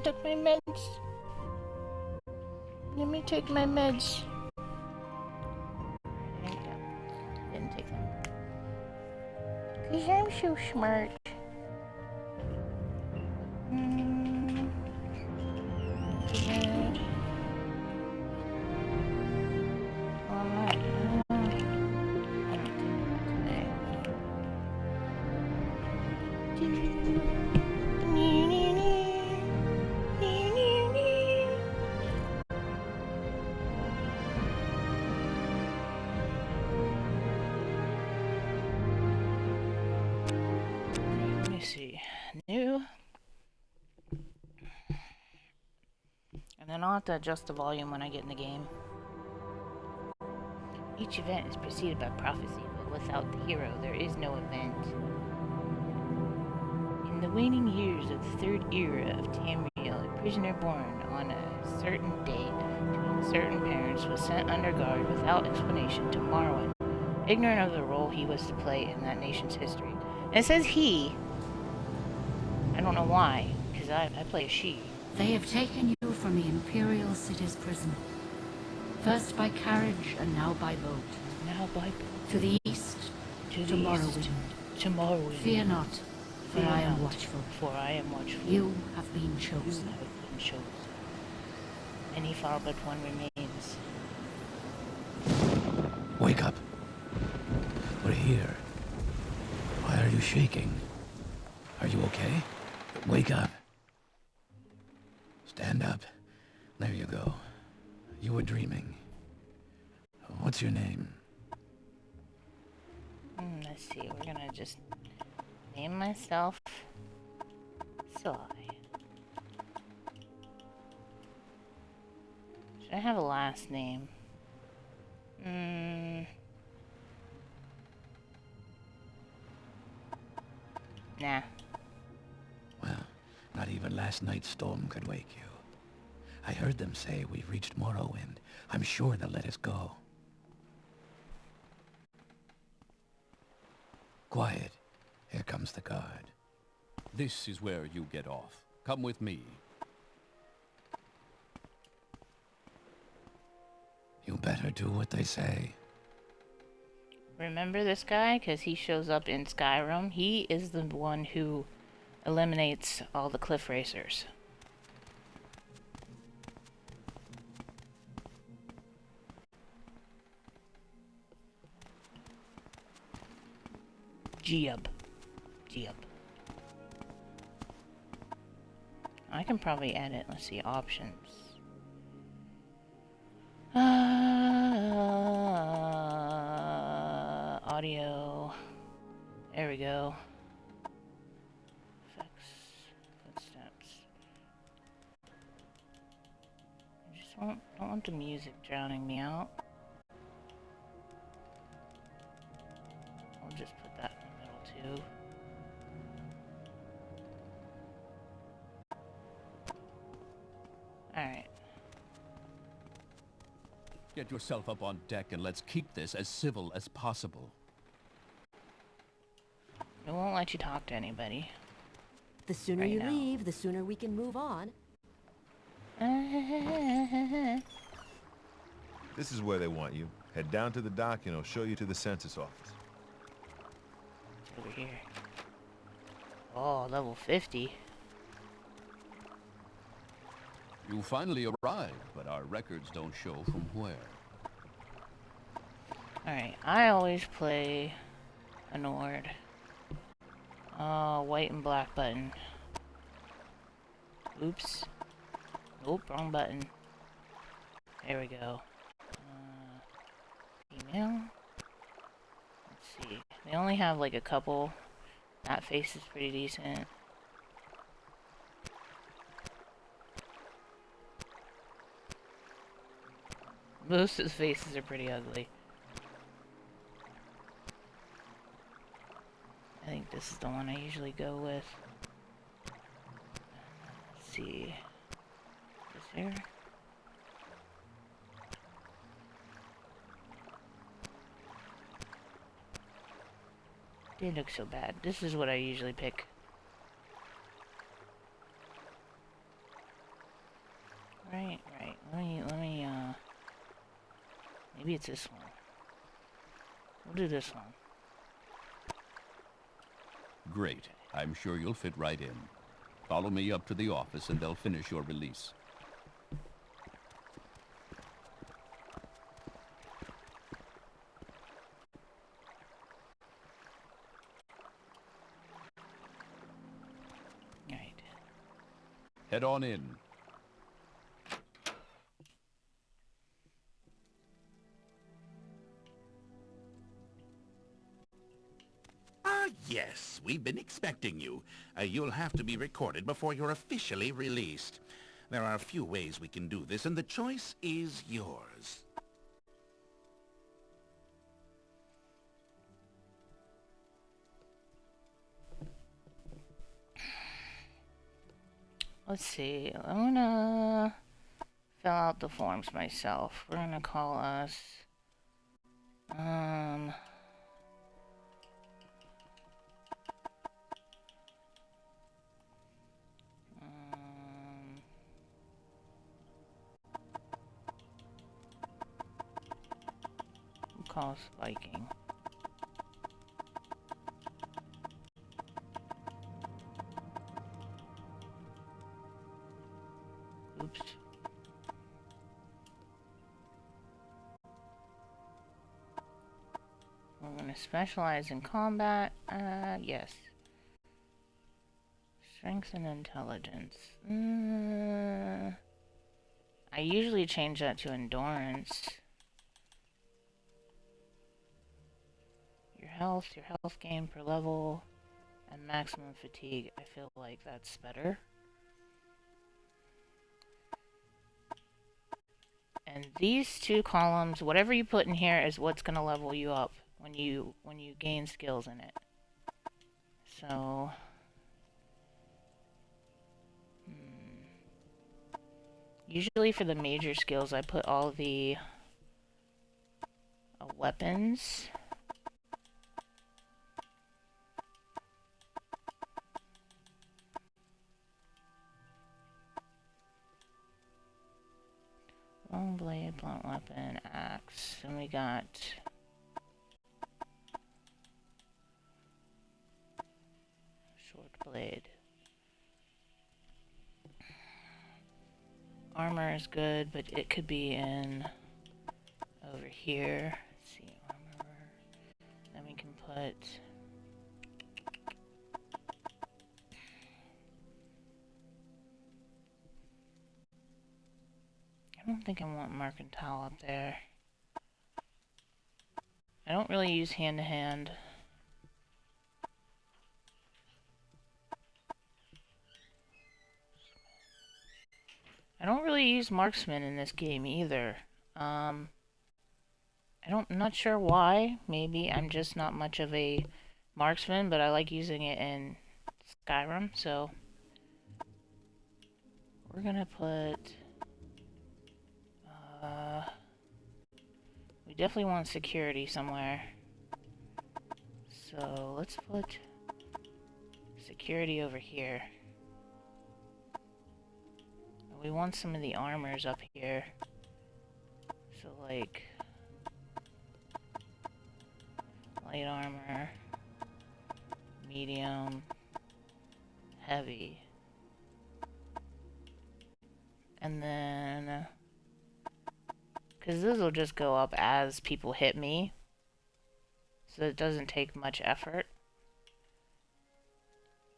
took my meds. Let me take my meds. There you go. Didn't take them. 'Cause I'm so smart. Let me see. New. And then I'll have to adjust the volume when I get in the game. Each event is preceded by prophecy, but without the hero, there is no event. In the waning years of the third era of Tamriel, a prisoner born on a certain day to certain parents was sent under guard without explanation to Marwyn, ignorant of the role he was to play in that nation's history. And it says he. I don't know why, because I play a she. They have taken you from the Imperial City's prison. First by carriage and now by boat. Now by boat. To the east, To to Morrowind. To Morrowind. Fear not, for I am watchful. For I am watchful. You have been You chosen. have been chosen. Any far but one remains. Wake up. We're here. Why are you shaking? Are you okay? Wake up. Stand up. There you go. You were dreaming. What's your name? Let's see, we're gonna just name myself Sly. Should I have a last name? Nah. Well, not even last night's storm could wake you. I heard them say we've reached Morrowind. I'm sure they'll let us go. Quiet. Here comes the guard. This is where you get off. Come with me. You better do what they say. Remember this guy? Because he shows up in Skyrim. He is the one who eliminates all the cliff racers. Giab. I can probably edit. Let's see, options. Audio. There we go. Effects. Footsteps. I just don't want the music drowning me out. I'll just put that in the middle too. Alright. Get yourself up on deck and let's keep this as civil as possible. It won't let you talk to anybody. The sooner Right you now. leave, the sooner we can move on. This is where they want you. Head down to the dock and I'll show you to the census office. Over here. Oh, level 50. You finally arrived, but our records don't show from where. Alright, I always play a Nord. White and black button. Oops. Nope, wrong button. There we go. Email. Let's see. They only have like a couple. That face is pretty decent. Most of the faces are pretty ugly. I think this is the one I usually go with. Let's see. This here. Didn't look so bad. This is what I usually pick. Maybe it's this one. We'll do this one. Great. I'm sure you'll fit right in. Follow me up to the office and they'll finish your release. Right. Head on in. Ah, yes, we've been expecting you. You'll have to be recorded before you're officially released. There are a few ways we can do this, and the choice is yours. Let's see. I'm gonna fill out the forms myself. We're gonna call us we'll call us Viking. Oops. We're gonna specialize in combat. Yes. Strength and intelligence. I usually change that to endurance. Your health gain per level, and maximum fatigue. I feel like that's better. And these two columns, whatever you put in here is what's going to level you up when you gain skills in it. So usually for the major skills I put all the weapons. Long blade, blunt weapon, axe, and we got short blade. Armor is good, but it could be in over here. Let's see, armor. Then we can put I don't think I want mercantile up there. I don't really use hand-to-hand. I don't really use marksman in this game either. I'm not sure why. Maybe I'm just not much of a marksman, but I like using it in Skyrim, so we're gonna put we definitely want security somewhere. So let's put security over here. We want some of the armors up here. So like light armor, medium, heavy. And then because this will just go up as people hit me, so it doesn't take much effort.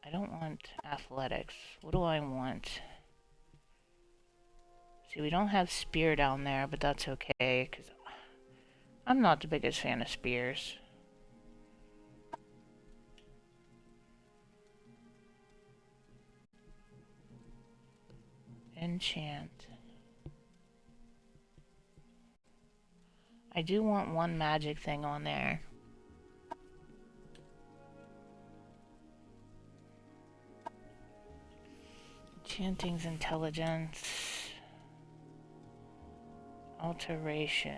I don't want athletics. What do I want? See, we don't have spear down there, but that's okay, because I'm not the biggest fan of spears. Enchant. I do want one magic thing on there. Enchanting's intelligence. Alteration.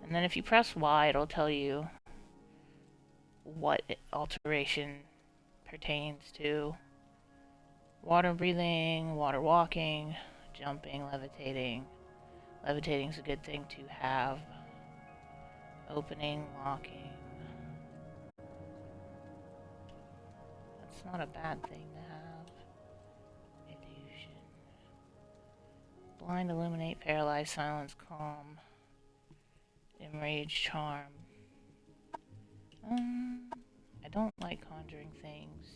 And then if you press Y, it'll tell you what alteration pertains to. Water breathing, water walking, jumping, levitating, Levitating's a good thing to have. Opening, locking. That's not a bad thing to have. Illusion. Blind, illuminate, paralyze, silence, calm. Enrage, charm. I don't like conjuring things.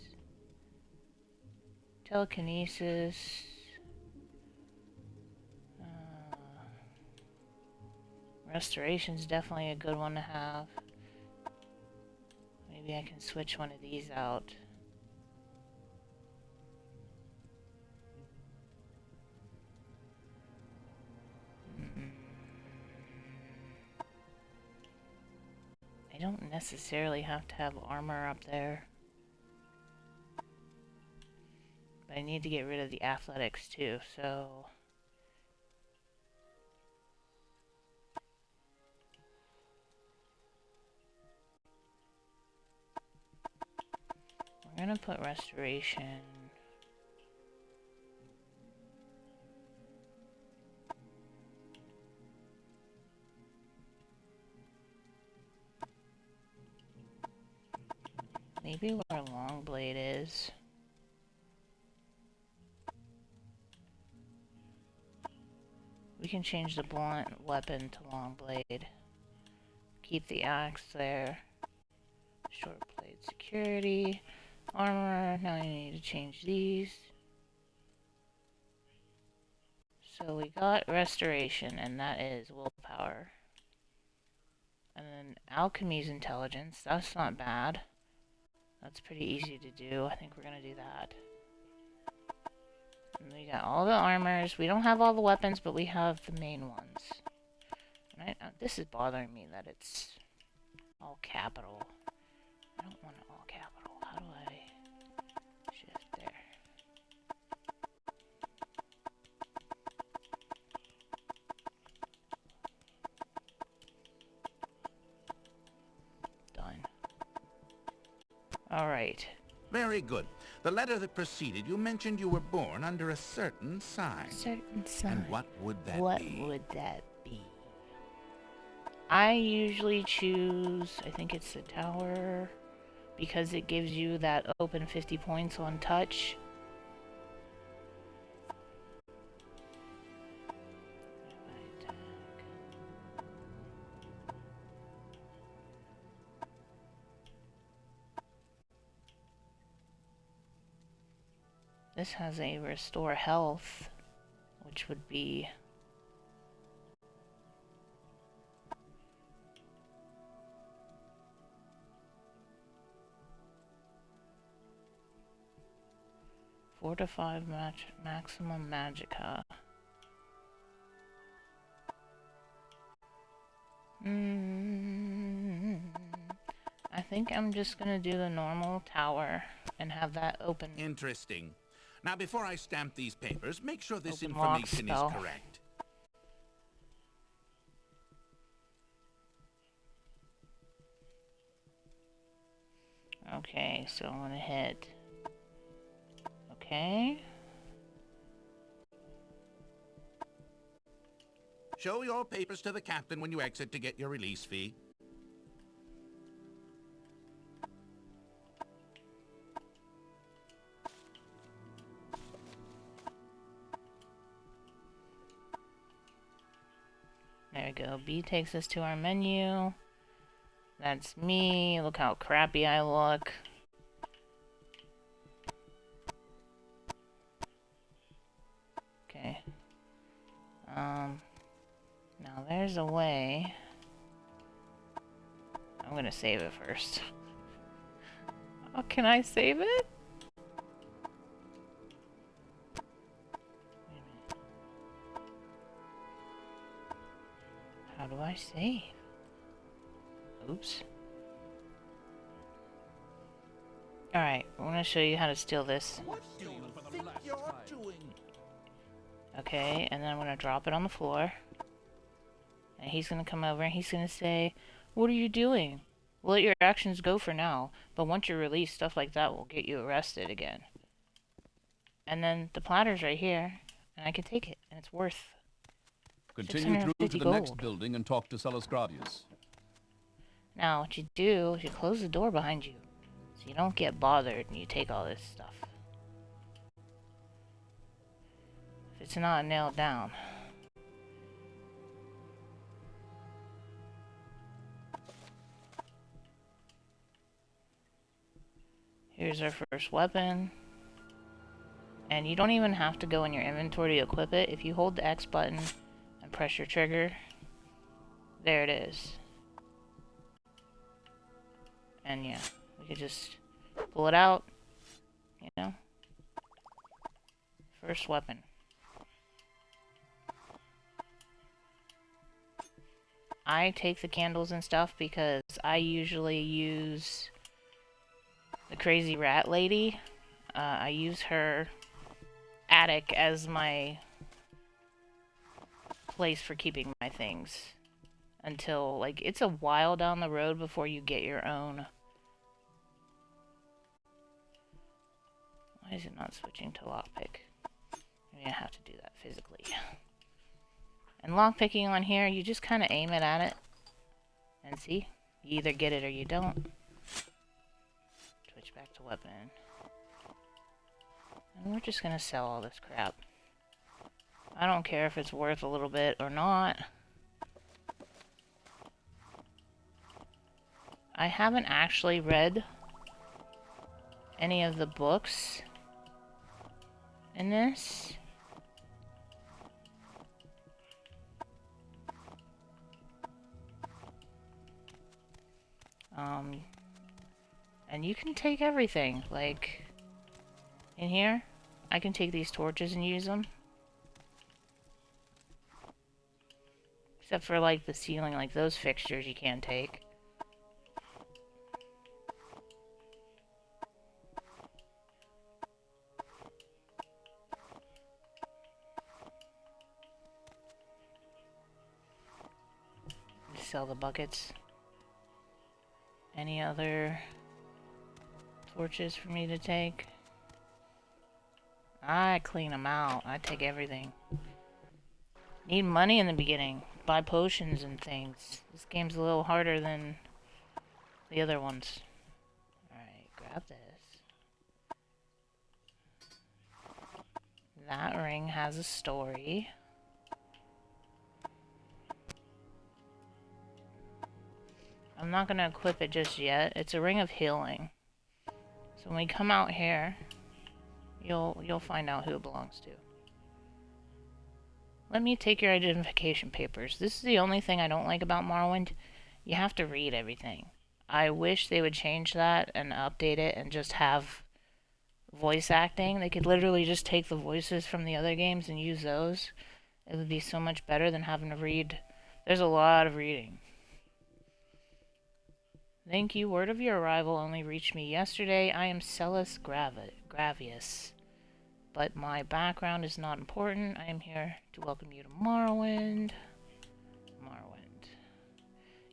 Telekinesis. Restoration's definitely a good one to have. Maybe I can switch one of these out. I don't necessarily have to have armor up there. But I need to get rid of the athletics too, so... we're gonna put restoration. Maybe where Longblade is. We can change the blunt weapon to Longblade. Keep the axe there. Short blade security. Armor. Now I need to change these. So we got restoration, and that is willpower. And then alchemy's intelligence. That's not bad. That's pretty easy to do. I think we're gonna do that. And we got all the armors. We don't have all the weapons, but we have the main ones. And this is bothering me that it's all capital. I don't want it all capital. How do I shift there? Done. All right. Very good. The letter that preceded you mentioned you were born under a certain sign. Certain sign. And what would that be? What would that be? I usually choose, I think it's the tower, because it gives you that open 50 points on touch. This has a restore health, which would be fortify maximum magicka. I think I'm just gonna do the normal tower and have that open. Interesting. Now, before I stamp these papers, make sure this Open lock information is spell. correct. Okay, so I'm gonna hit. Okay. Show your papers to the captain when you exit to get your release fee. There we go. B takes us to our menu. That's me. Look how crappy I look. Okay. Now there's a way. I'm gonna save it first. Oh, can I save it? Wait a minute. How do I save? Oops. Alright, I'm gonna show you how to steal this. What do you think you're doing? Okay, and then I'm gonna drop it on the floor. And he's gonna come over and he's gonna say, "What are you doing? We'll let your actions go for now, but once you're released, stuff like that will get you arrested again." And then the platter's right here, and I can take it, and it's worth Continue through to 650 the next gold. building and talk to Celes Gravius. Now, what you do is you close the door behind you, so you don't get bothered and you take all this stuff. If it's not nailed down. Here's our first weapon. And you don't even have to go in your inventory to equip it. If you hold the X button and press your trigger, there it is. And yeah, we could just pull it out, you know. First weapon. I take the candles and stuff because I usually use the crazy rat lady. I use her attic as my place for keeping my things until, like, it's a while down the road before you get your own. Why is it not switching to lockpick? Maybe I have to do that physically. And lockpicking on here, you just kind of aim it at it and see, you either get it or you don't. Switch back to weapon. And we're just gonna sell all this crap. I don't care if it's worth a little bit or not. I haven't actually read any of the books in this. And you can take everything, like, in here, I can take these torches and use them. Except for, like, the ceiling, like, those fixtures you can't take. Sell the buckets. Any other torches for me to take? I clean them out. I take everything. Need money in the beginning. Buy potions and things. This game's a little harder than the other ones. Alright, grab this. That ring has a story. I'm not gonna equip it just yet. It's a ring of healing. So when we come out here, you'll find out who it belongs to. Let me take your identification papers. This is the only thing I don't like about Morrowind. You have to read everything. I wish they would change that and update it and just have voice acting. They could literally just take the voices from the other games and use those. It would be so much better than having to read. There's a lot of reading. Thank you. Word of your arrival only reached me yesterday. I am Celes Gravius. But my background is not important. I am here to welcome you to Morrowind. Morrowind.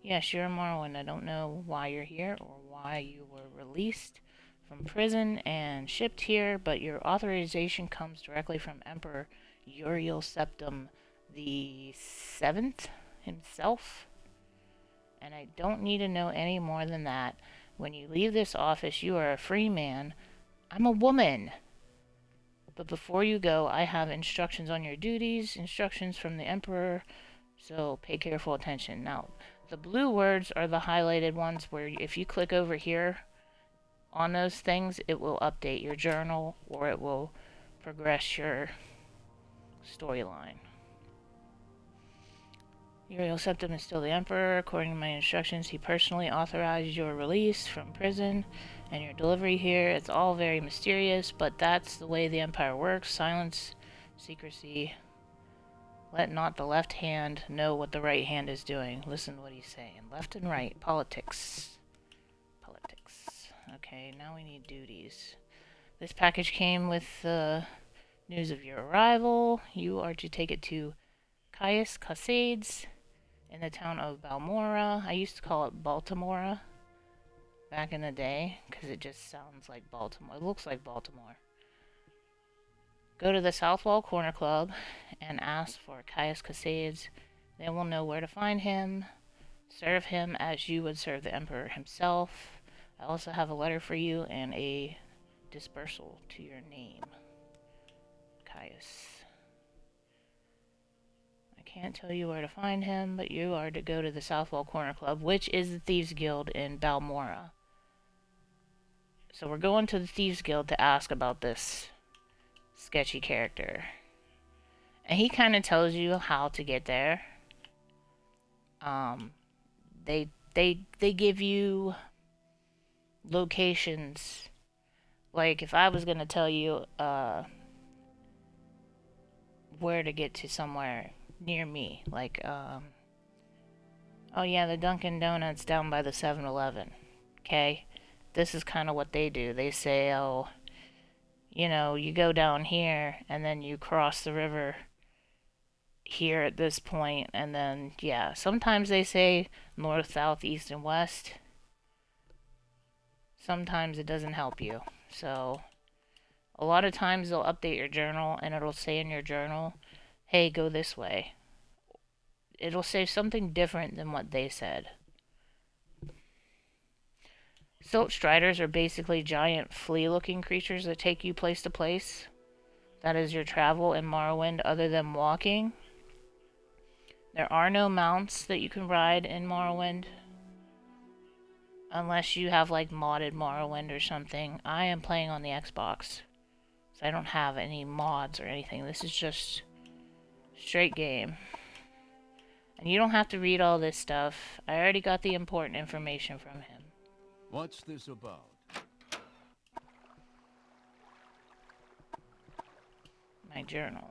Yes, you're in Morrowind. I don't know why you're here or why you were released from prison and shipped here, but your authorization comes directly from Emperor Uriel Septim the Seventh himself. And I don't need to know any more than that. When you leave this office, you are a free man. I'm a woman. But before you go, I have instructions on your duties, instructions from the Emperor, so pay careful attention. Now, the blue words are the highlighted ones where if you click over here on those things, it will update your journal or it will progress your storyline. Uriel Septim is still the Emperor. According to my instructions, he personally authorized your release from prison and your delivery here. It's all very mysterious, but that's the way the Empire works. Silence, secrecy. Let not the left hand know what the right hand is doing. Listen to what he's saying. Left and right. Politics. Politics. Okay, now we need duties. This package came with news of your arrival. You are to take it to Caius Cassades in the town of Balmora. I used to call it Baltimora back in the day because it just sounds like Baltimore. It looks like Baltimore. Go to the South Wall Corner Club and ask for Caius Casades. They will know where to find him. Serve him as you would serve the Emperor himself. I also have a letter for you and a dispersal to your name. Caius. I can't tell you where to find him, but you are to go to the Southwall Corner Club, which is the Thieves Guild in Balmora. So we're going to the Thieves Guild to ask about this sketchy character. And he kind of tells you how to get there. They give you locations. Like if I was gonna tell you where to get to somewhere near me, like oh yeah, the Dunkin' Donuts down by the 7-Eleven. Okay, this is kind of what they do. They say, oh, you know, you go down here and then you cross the river here at this point, and then yeah, sometimes they say north, south, east, and west. Sometimes it doesn't help you. So a lot of times they'll update your journal and it'll say in your journal, hey, go this way. It'll say something different than what they said. Silt Striders are basically giant flea-looking creatures that take you place to place. That is your travel in Morrowind other than walking. There are no mounts that you can ride in Morrowind. Unless you have like modded Morrowind or something. I am playing on the Xbox. So I don't have any mods or anything. This is just straight game. And you don't have to read all this stuff. I already got the important information from him. What's this about? My journal.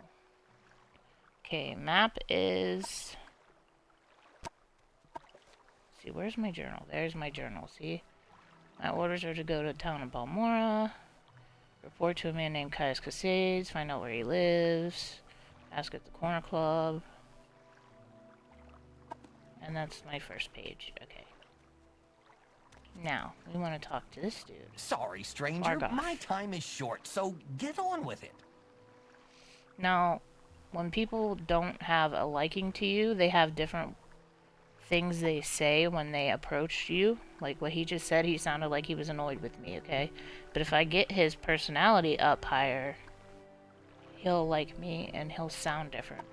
Okay, map is... See, where's my journal? There's my journal, see? My orders are to go to the town of Balmora, report to a man named Caius Casades, find out where he lives, ask at the corner club, and that's my first page. Okay. Now, we want to talk to this dude. Sorry, stranger. Argoth. My time is short, so get on with it. Now, when people don't have a liking to you, they have different things they say when they approach you. Like what he just said, he sounded like he was annoyed with me, okay? But if I get his personality up higher, he'll like me and he'll sound different.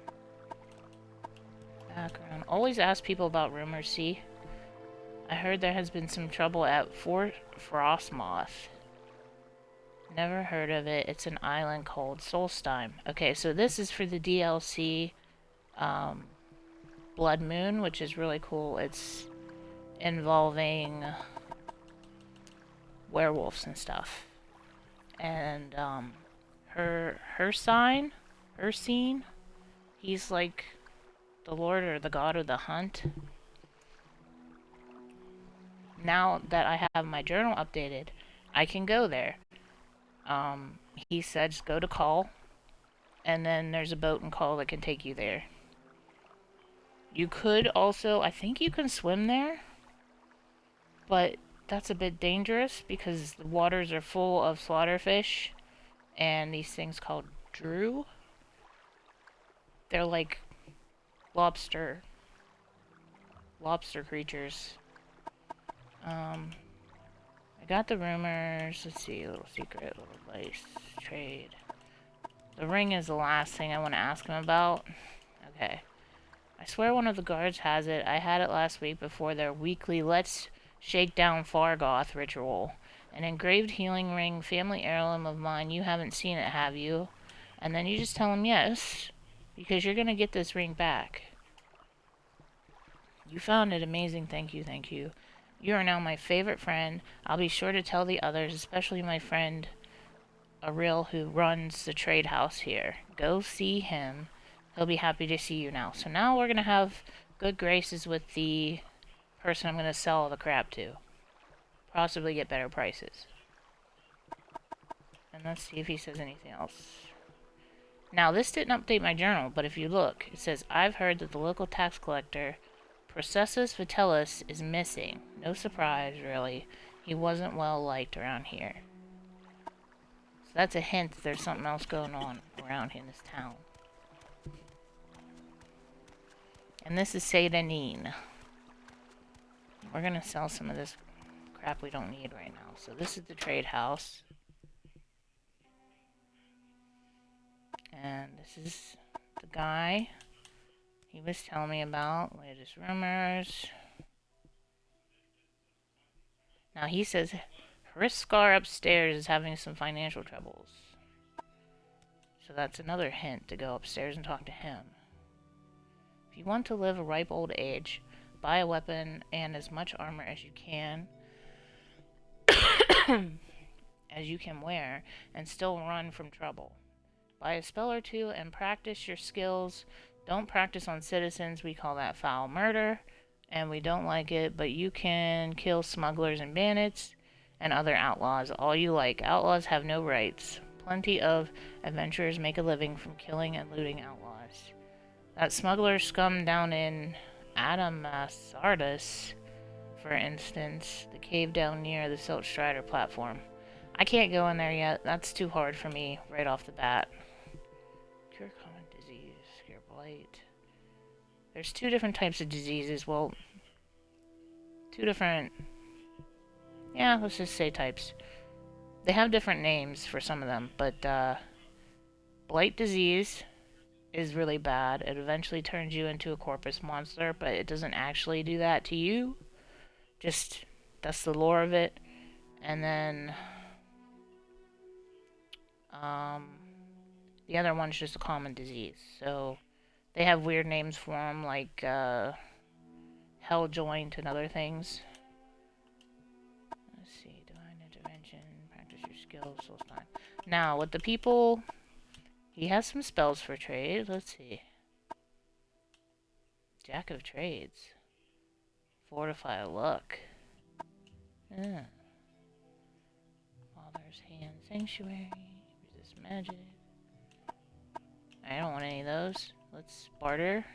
Background. Always ask people about rumors, see? I heard there has been some trouble at Fort Frostmoth. Never heard of it. It's an island called Solstheim. Okay, so this is for the DLC Blood Moon, which is really cool. It's involving werewolves and stuff. And her scene, he's like the lord or the god of the hunt. Now that I have my journal updated, I can go there. He said just go to Call, and then there's a boat in Call that can take you there. You could also, I think you can swim there, but that's a bit dangerous because the waters are full of slaughterfish and these things called Drew. They're like lobster creatures. I got the rumors. Let's see, a little secret, a little advice, trade. The ring is the last thing I want to ask him about. Okay. I swear one of the guards has it. I had it last week before their weekly Let's Shake Down Fargoth ritual. An engraved healing ring, family heirloom of mine. You haven't seen it, have you? And then you just tell him yes, because you're gonna get this ring back. You found it amazing. Thank you, thank you. You are now my favorite friend. I'll be sure to tell the others, especially my friend Ariel, who runs the trade house here. Go see him. He'll be happy to see you now. So now we're going to have good graces with the person I'm going to sell all the crap to. Possibly get better prices. And let's see if he says anything else. Now, this didn't update my journal, but if you look, it says, I've heard that the local tax collector, Processus Vitellis, is missing. No surprise, really. He wasn't well liked around here. that's a hint that there's something else going on around in this town. And this is Seyda-Neen. We're gonna sell some of this crap we don't need right now. So this is the trade house. And this is the guy he was telling me about. Latest rumors. Now he says Hriscar upstairs is having some financial troubles. So that's another hint to go upstairs and talk to him. If you want to live a ripe old age, buy a weapon and as much armor as you can wear and still run from trouble. Buy a spell or two and practice your skills. Don't practice on citizens, we call that foul murder, and we don't like it, but you can kill smugglers and bandits and other outlaws all you like. Outlaws have no rights. Plenty of adventurers make a living from killing and looting outlaws. That smuggler scum down in Adamasardis, for instance, the cave down near the Silt Strider platform. I can't go in there yet. That's too hard for me right off the bat. Cure common disease, scare blight. There's 2 different types of diseases. Well, 2 different... yeah, let's just say types. They have different names for some of them, but blight disease is really bad. It eventually turns you into a corpus monster, but it doesn't actually do that to you. Just, that's the lore of it. And then the other one's just a common disease. So they have weird names for them, like hell joint and other things. Let's see, divine intervention, practice your skills, soul spine. Now with the people, he has some spells for trade. Let's see. Jack of Trades. Fortify luck. Yeah. Father's Hand Sanctuary. Resist magic. I don't want any of those. Let's barter.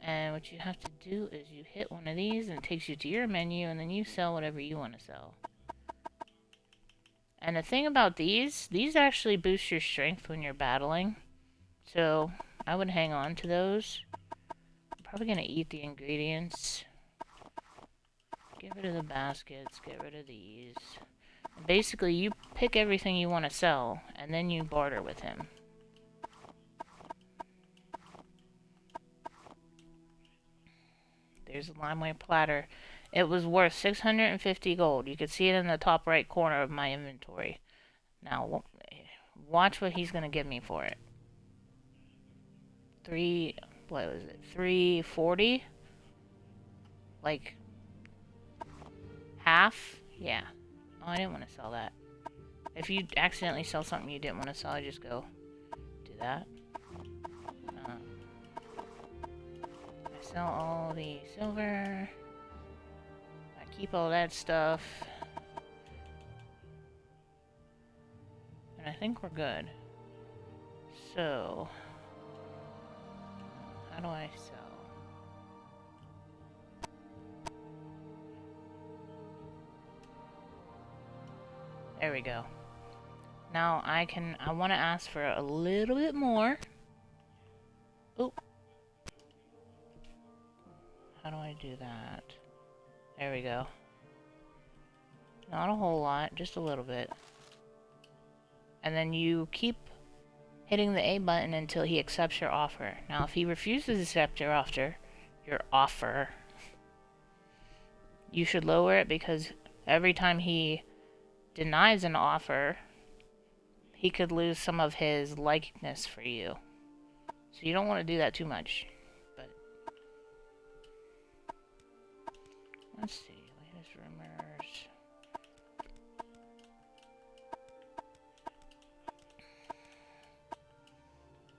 And what you have to do is you hit one of these and it takes you to your menu and then you sell whatever you want to sell. And the thing about these actually boost your strength when you're battling. So I would hang on to those. I'm probably going to eat the ingredients. Get rid of the baskets, get rid of these. And basically, you pick everything you want to sell, and then you barter with him. There's a limeware platter. It was worth 650 gold. You can see it in the top right corner of my inventory. Now, watch what he's going to give me for it. What was it? 340? Like... half? Yeah. Oh, I didn't want to sell that. If you accidentally sell something you didn't want to sell, just go do that. I sell all the silver. I keep all that stuff. And I think we're good. So, how do I sell? There we go. Now I want to ask for a little bit more. Oh. How do I do that? There we go. Not a whole lot, just a little bit. And then you keep hitting the A button until he accepts your offer. Now if he refuses to accept your offer, you should lower it because every time he denies an offer, he could lose some of his likeness for you. So you don't want to do that too much. But let's see, latest rumors.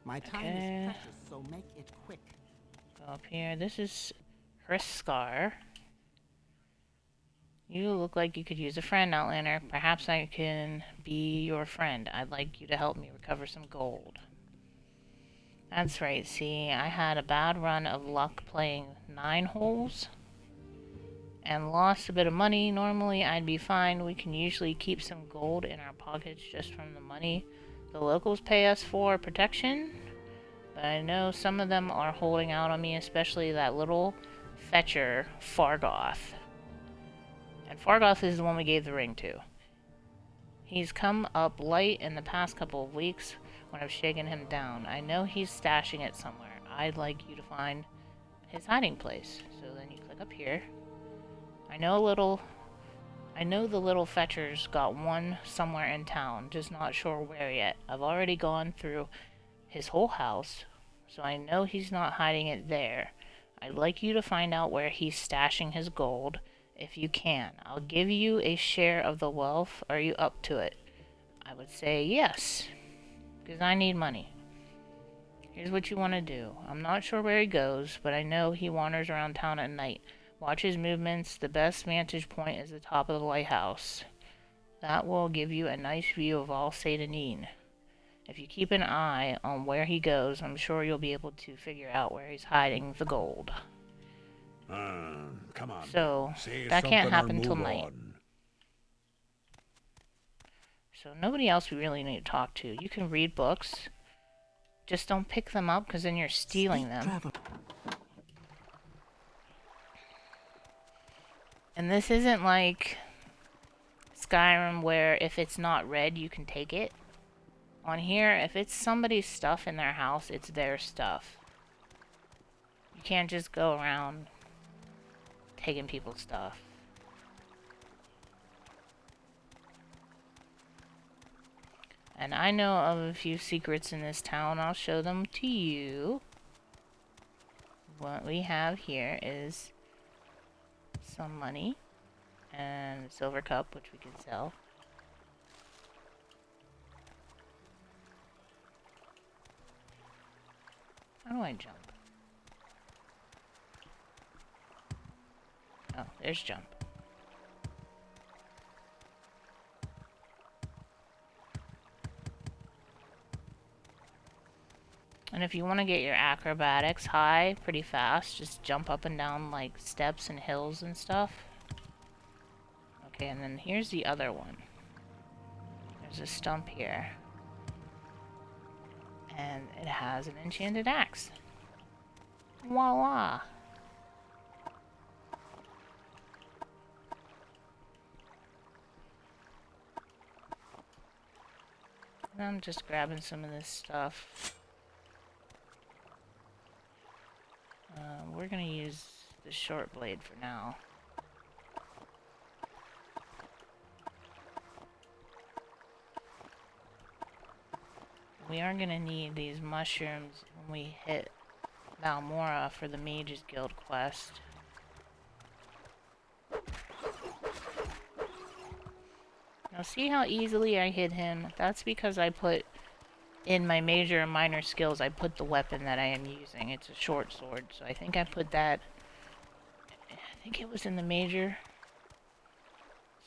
My time is precious, so make it quick. Go up here. This is Hriscar. You look like you could use a friend, Outlander. Perhaps I can be your friend. I'd like you to help me recover some gold. That's right, see, I had a bad run of luck playing 9 holes. and lost a bit of money. Normally I'd be fine. We can usually keep some gold in our pockets just from the money the locals pay us for protection, but I know some of them are holding out on me, especially that little fetcher, Fargoth. And Fargoth is the one we gave the ring to. He's come up light in the past couple of weeks when I've shaken him down. I know he's stashing it somewhere. I'd like you to find his hiding place. So then you click up here. I know the little fetcher's got one somewhere in town, just not sure where yet. I've already gone through his whole house, so I know he's not hiding it there. I'd like you to find out where he's stashing his gold, if you can. I'll give you a share of the wealth. Are you up to it? I would say yes, because I need money. Here's what you want to do. I'm not sure where he goes, but I know he wanders around town at night. Watch his movements. The best vantage point is the top of the lighthouse. That will give you a nice view of all Satanin. If you keep an eye on where he goes, I'm sure you'll be able to figure out where he's hiding the gold. Come on. So, say that can't something or happen till move night. on. So nobody else we really need to talk to. You can read books. Just don't pick them up, because then you're stealing them. And this isn't like Skyrim where if it's not red, you can take it. On here, if it's somebody's stuff in their house, it's their stuff. You can't just go around taking people's stuff. And I know of a few secrets in this town. I'll show them to you. What we have here is some money and a silver cup, which we can sell. How do I jump? Oh, there's jump. And if you want to get your acrobatics high pretty fast, just jump up and down like steps and hills and stuff. Okay, and then here's the other one. There's a stump here. And it has an enchanted axe. Voila! And I'm just grabbing some of this stuff. We're gonna use the short blade for now. We are gonna need these mushrooms when we hit Valmora for the Mages Guild quest. Now see how easily I hit him? That's because I put in my major and minor skills, I put the weapon that I am using. It's a short sword, so I think I put that, I think it was in the major.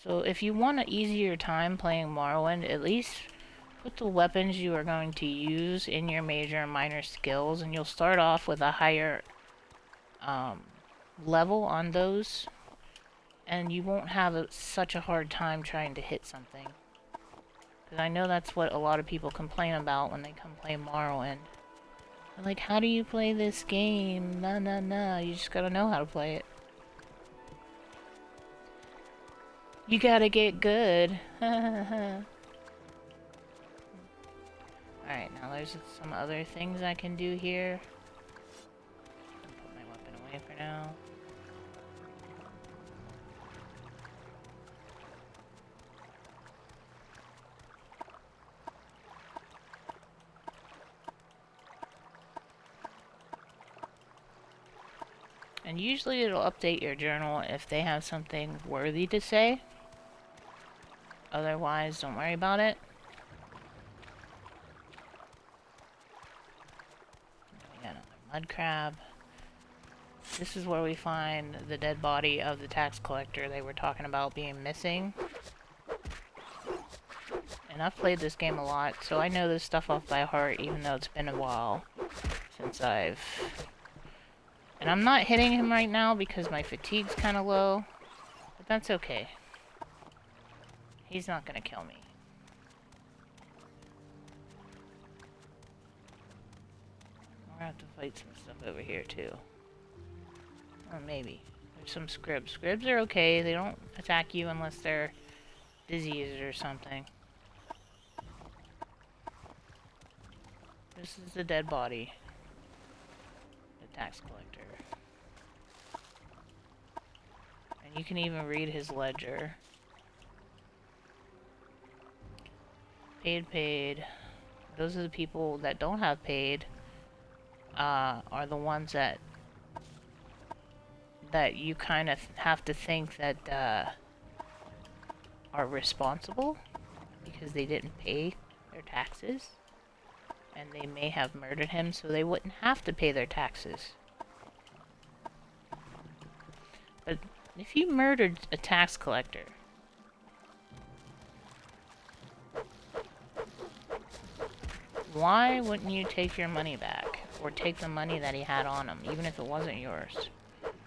So if you want an easier time playing Morrowind, at least put the weapons you are going to use in your major and minor skills, and you'll start off with a higher level on those, and you won't have such a hard time trying to hit something. Because I know that's what a lot of people complain about when they come play Morrowind. They're like, how do you play this game? Nah. You just gotta know how to play it. You gotta get good. Alright, now there's some other things I can do here. I'll put my weapon away for now. And usually it'll update your journal if they have something worthy to say. Otherwise, don't worry about it. We got another mud crab. This is where we find the dead body of the tax collector they were talking about being missing. And I've played this game a lot, so I know this stuff off by heart, even though it's been a while since I've... And I'm not hitting him right now because my fatigue's kind of low. But that's okay. He's not gonna kill me. We're gonna have to fight some stuff over here too. Or maybe. There's some scribs. Scribs are okay. They don't attack you unless they're diseased or something. This is the dead body. The tax collector. And you can even read his ledger. Paid. Those are the people that don't have paid. Are the ones that you kind of have to think that are responsible because they didn't pay their taxes, and they may have murdered him so they wouldn't have to pay their taxes. But if you murdered a tax collector, why wouldn't you take your money back? Or take the money that he had on him, even if it wasn't yours?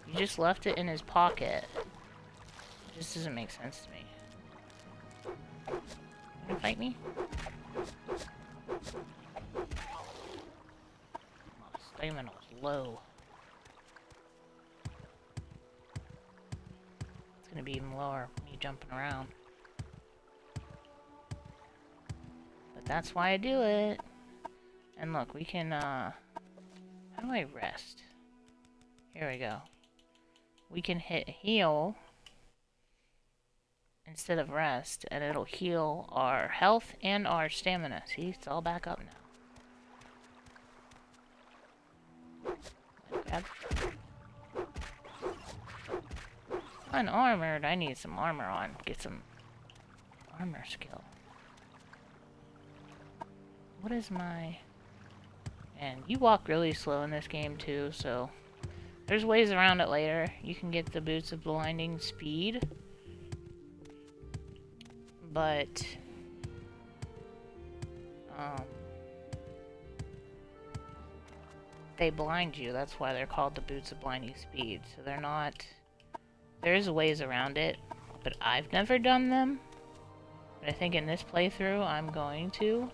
You just left it in his pocket. It just doesn't make sense to me. You wanna fight me? My stamina's low. It's gonna be even lower, me jumping around. But that's why I do it. And look, we can, how do I rest? Here we go. We can hit heal instead of rest, and it'll heal our health and our stamina. See, it's all back up now. Grab. Unarmored, I need some armor on. Get some armor skill. What is my... And you walk really slow in this game too, so there's ways around it later. You can get the boots of blinding speed, but they blind you. That's why they're called the boots of blinding speed. So they're not... There's ways around it, but I've never done them. But I think in this playthrough I'm going to.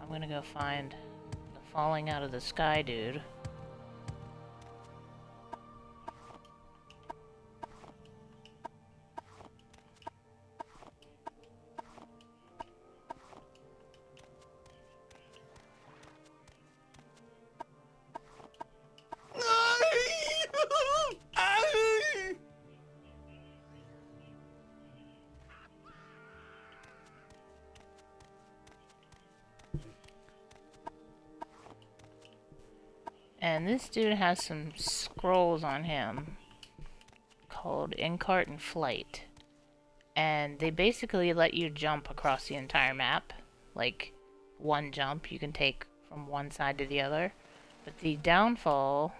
I'm gonna go find the falling out of the sky dude. And this dude has some scrolls on him called Incart and Flight. And they basically let you jump across the entire map. Like, one jump you can take from one side to the other. But the downfall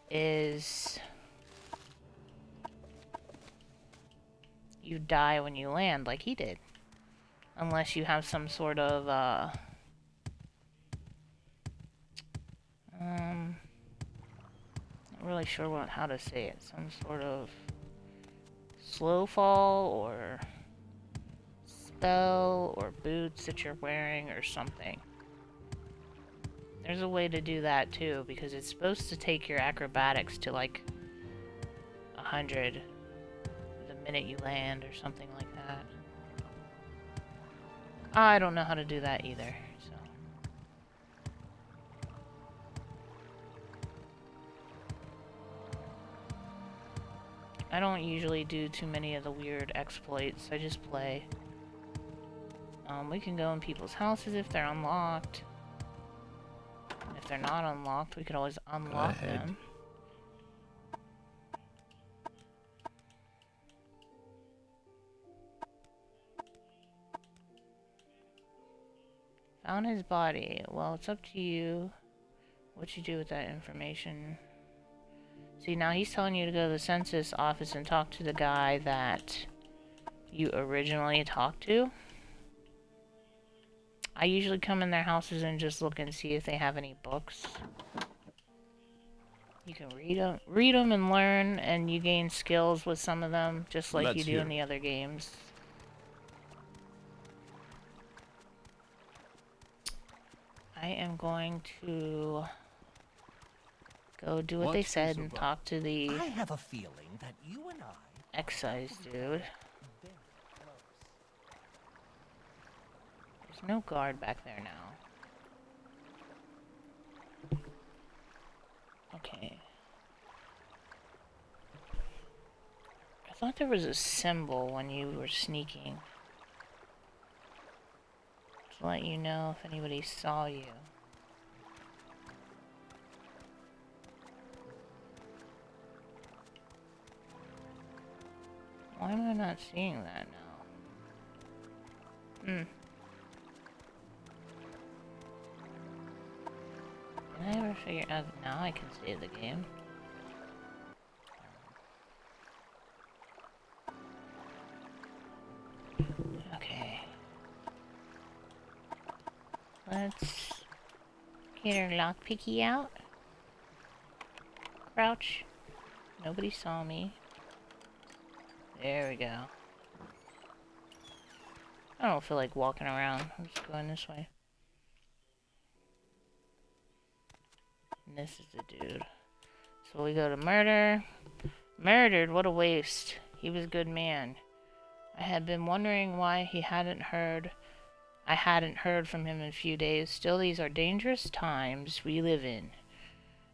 is you die when you land, like he did. Unless you have some sort of, not really sure how to say it. Some sort of slow fall or spell or boots that you're wearing or something. There's a way to do that too, because it's supposed to take your acrobatics to like 100 the minute you land or something like that. I don't know how to do that either, so. I don't usually do too many of the weird exploits, I just play. We can go in people's houses if they're unlocked. If they're not unlocked, we could always unlock them. Found his body. Well, it's up to you what you do with that information. See, now he's telling you to go to the census office and talk to the guy that you originally talked to. I usually come in their houses and just look and see if they have any books. You can read them and learn, and you gain skills with some of them, just like Let's you do hear in it. the other games. I am going to go do what they What's said this and about? talk to the I have a feeling that you and I excise dude. very close. There's no guard back there now. Okay. I thought there was a symbol when you were sneaking. To let you know if anybody saw you. Why am I not seeing that now? Did I ever figure out? Now I can save the game. Okay. Let's get our lockpicky out. Crouch. Nobody saw me. There we go. I don't feel like walking around. I'm just going this way. And this is the dude. So we go to murder. Murdered? What a waste. He was a good man. I had been wondering why I hadn't heard from him in a few days. Still, these are dangerous times we live in.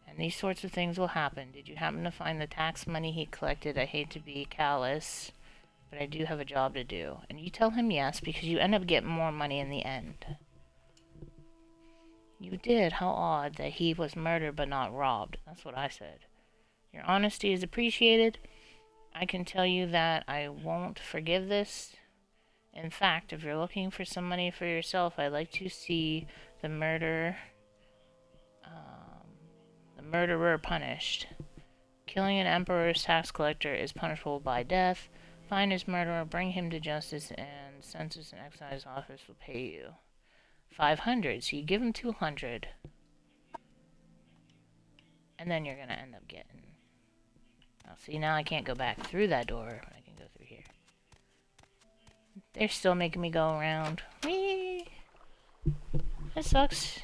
And these sorts of things will happen. Did you happen to find the tax money he collected? I hate to be callous, but I do have a job to do. And you tell him yes, because you end up getting more money in the end. You did. How odd that he was murdered but not robbed. That's what I said. Your honesty is appreciated. I can tell you that I won't forgive this. In fact, if you're looking for some money for yourself, I'd like to see the murderer punished. Killing an emperor's tax collector is punishable by death. Find his murderer, bring him to justice, and Census and Excise Office will pay you 500. So you give him 200, and then you're gonna end up getting. Oh, see, now I can't go back through that door, but I can go through here. They're still making me go around. Whee! That sucks.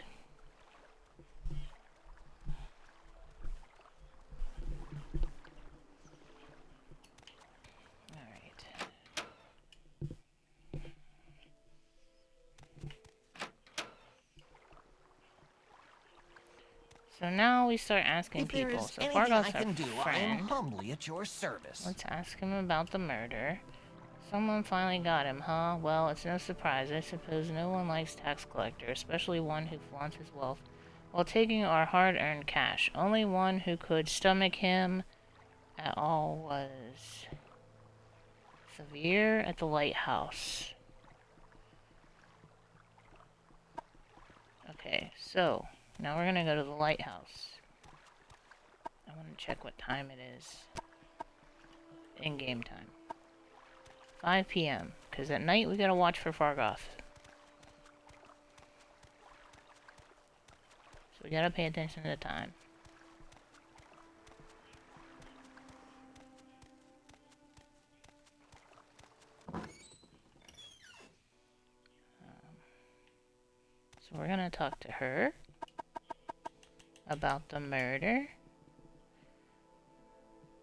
Alright. So now we start asking If there people. is So anything Fargoth's I can our do, I am friend. humbly at your service. Let's ask him about the murder. Someone finally got him, huh? Well, it's no surprise. I suppose no one likes tax collector, especially one who flaunts his wealth while taking our hard-earned cash. Only one who could stomach him at all was Severe at the lighthouse. Okay, so now we're gonna go to the lighthouse. I want to check what time it is. In-game time. 5 p.m. Because at night we gotta watch for Fargoth. So we gotta pay attention to the time. So we're gonna talk to her about the murder.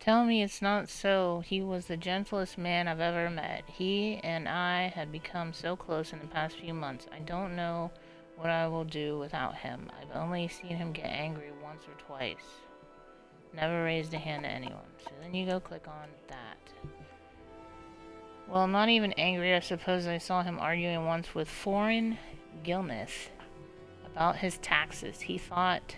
Tell me it's not so. He was the gentlest man I've ever met. He and I had become so close in the past few months. I don't know what I will do without him. I've only seen him get angry once or twice. Never raised a hand to anyone. So then you go click on that. Well, I'm not even angry. I suppose I saw him arguing once with Foreign Gilneth about his taxes. He thought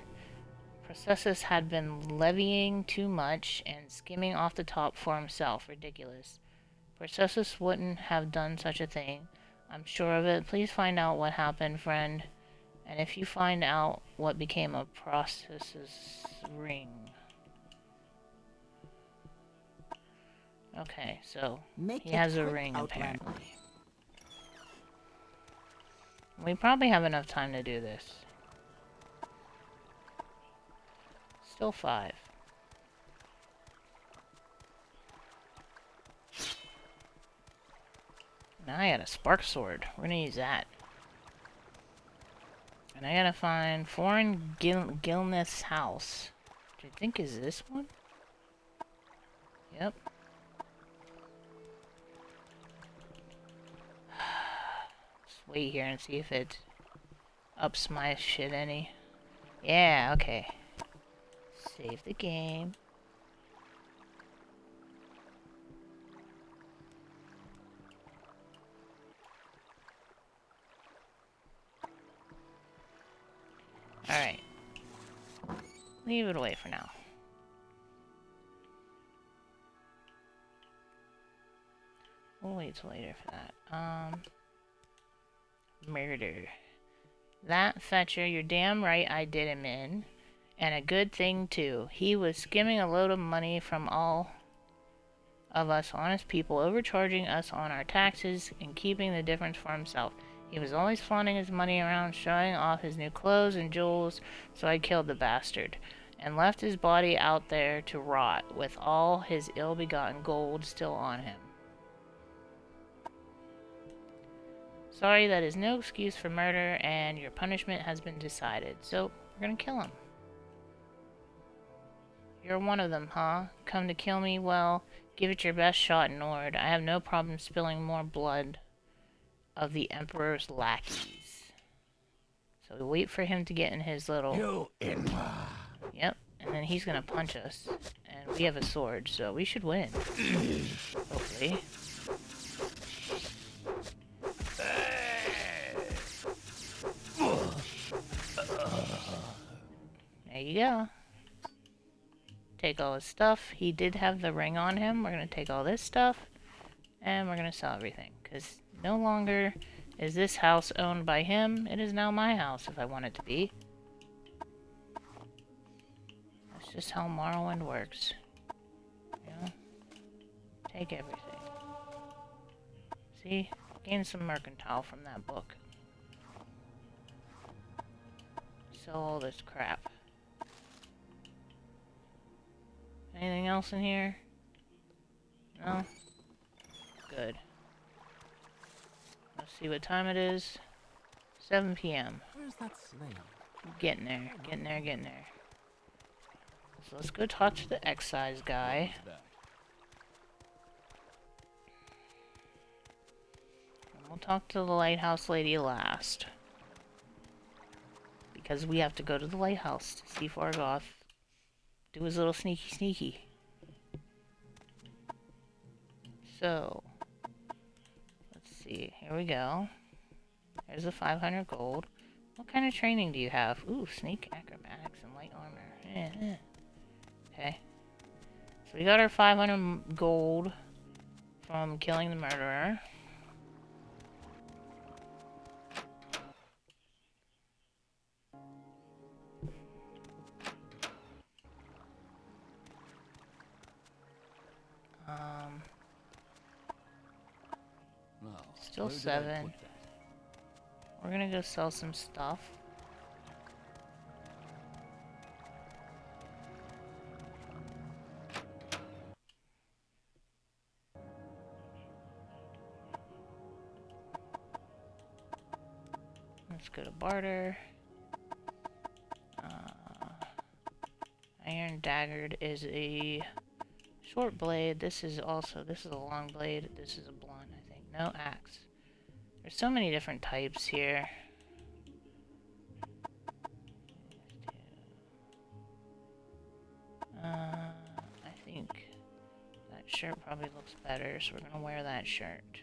Processus had been levying too much and skimming off the top for himself. Ridiculous. Processus wouldn't have done such a thing. I'm sure of it. Please find out what happened, friend. And if you find out what became of Processus' ring. Okay, so Make he it has a quick, ring, Outlander. apparently. We probably have enough time to do this. Still 5. Now I got a spark sword. We're gonna use that. And I gotta find Foreign Gilness House. Which I think is this one? Yep. Let's wait here and see if it ups my shit any. Yeah, okay. Save the game. Alright. Leave it away for now. We'll wait till later for that. Murder. That fetcher, you're damn right I did him in. And a good thing too. He was skimming a load of money from all of us honest people, overcharging us on our taxes and keeping the difference for himself. He was always flaunting his money around, showing off his new clothes and jewels, so I killed the bastard, and left his body out there to rot, with all his ill-begotten gold still on him. Sorry, that is no excuse for murder, and your punishment has been decided, so we're gonna kill him. You're one of them, huh? Come to kill me? Well, give it your best shot, Nord. I have no problem spilling more blood of the Emperor's lackeys. So we wait for him to get in his little... Yep, and then he's gonna punch us. And we have a sword, so we should win. Hopefully. There you go. Take all his stuff. He did have the ring on him. We're gonna take all this stuff. And we're gonna sell everything. Because no longer is this house owned by him. It is now my house if I want it to be. That's just how Morrowind works. You know? Take everything. See? Gain some mercantile from that book. Sell all this crap. Anything else in here? No? Good. Let's see what time it is. 7 p.m. Where's that slave? Getting there, getting there, getting there. So let's go talk to the excise guy. And we'll talk to the lighthouse lady last. Because we have to go to the lighthouse to see Fargoth do his little sneaky sneaky. So, let's see. Here we go. There's the 500 gold. What kind of training do you have? Ooh, sneak, acrobatics, and light armor. Okay. So we got our 500 gold from killing the murderer. Still 7. We're gonna go sell some stuff. Let's go to barter. Iron Daggered is a short blade. This is a long blade. This is a blunt, I think. No axe. There's so many different types here. I think that shirt probably looks better, so we're gonna wear that shirt.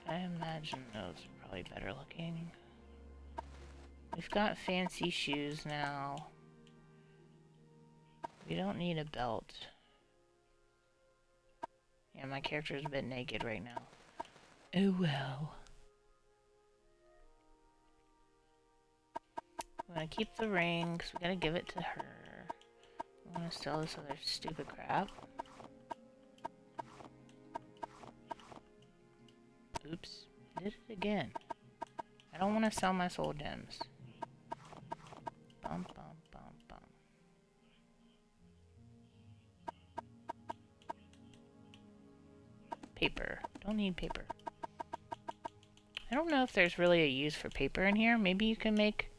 I imagine those are probably better looking. We've got fancy shoes now. We don't need a belt. Yeah, my character is a bit naked right now. Oh well. I'm gonna keep the ring, because we gotta give it to her. I'm gonna sell this other stupid crap. Oops. Did it again. I don't want to sell my soul gems. Bum, bum, bum, bum. Paper. Don't need paper. I don't know if there's really a use for paper in here. Maybe you can make,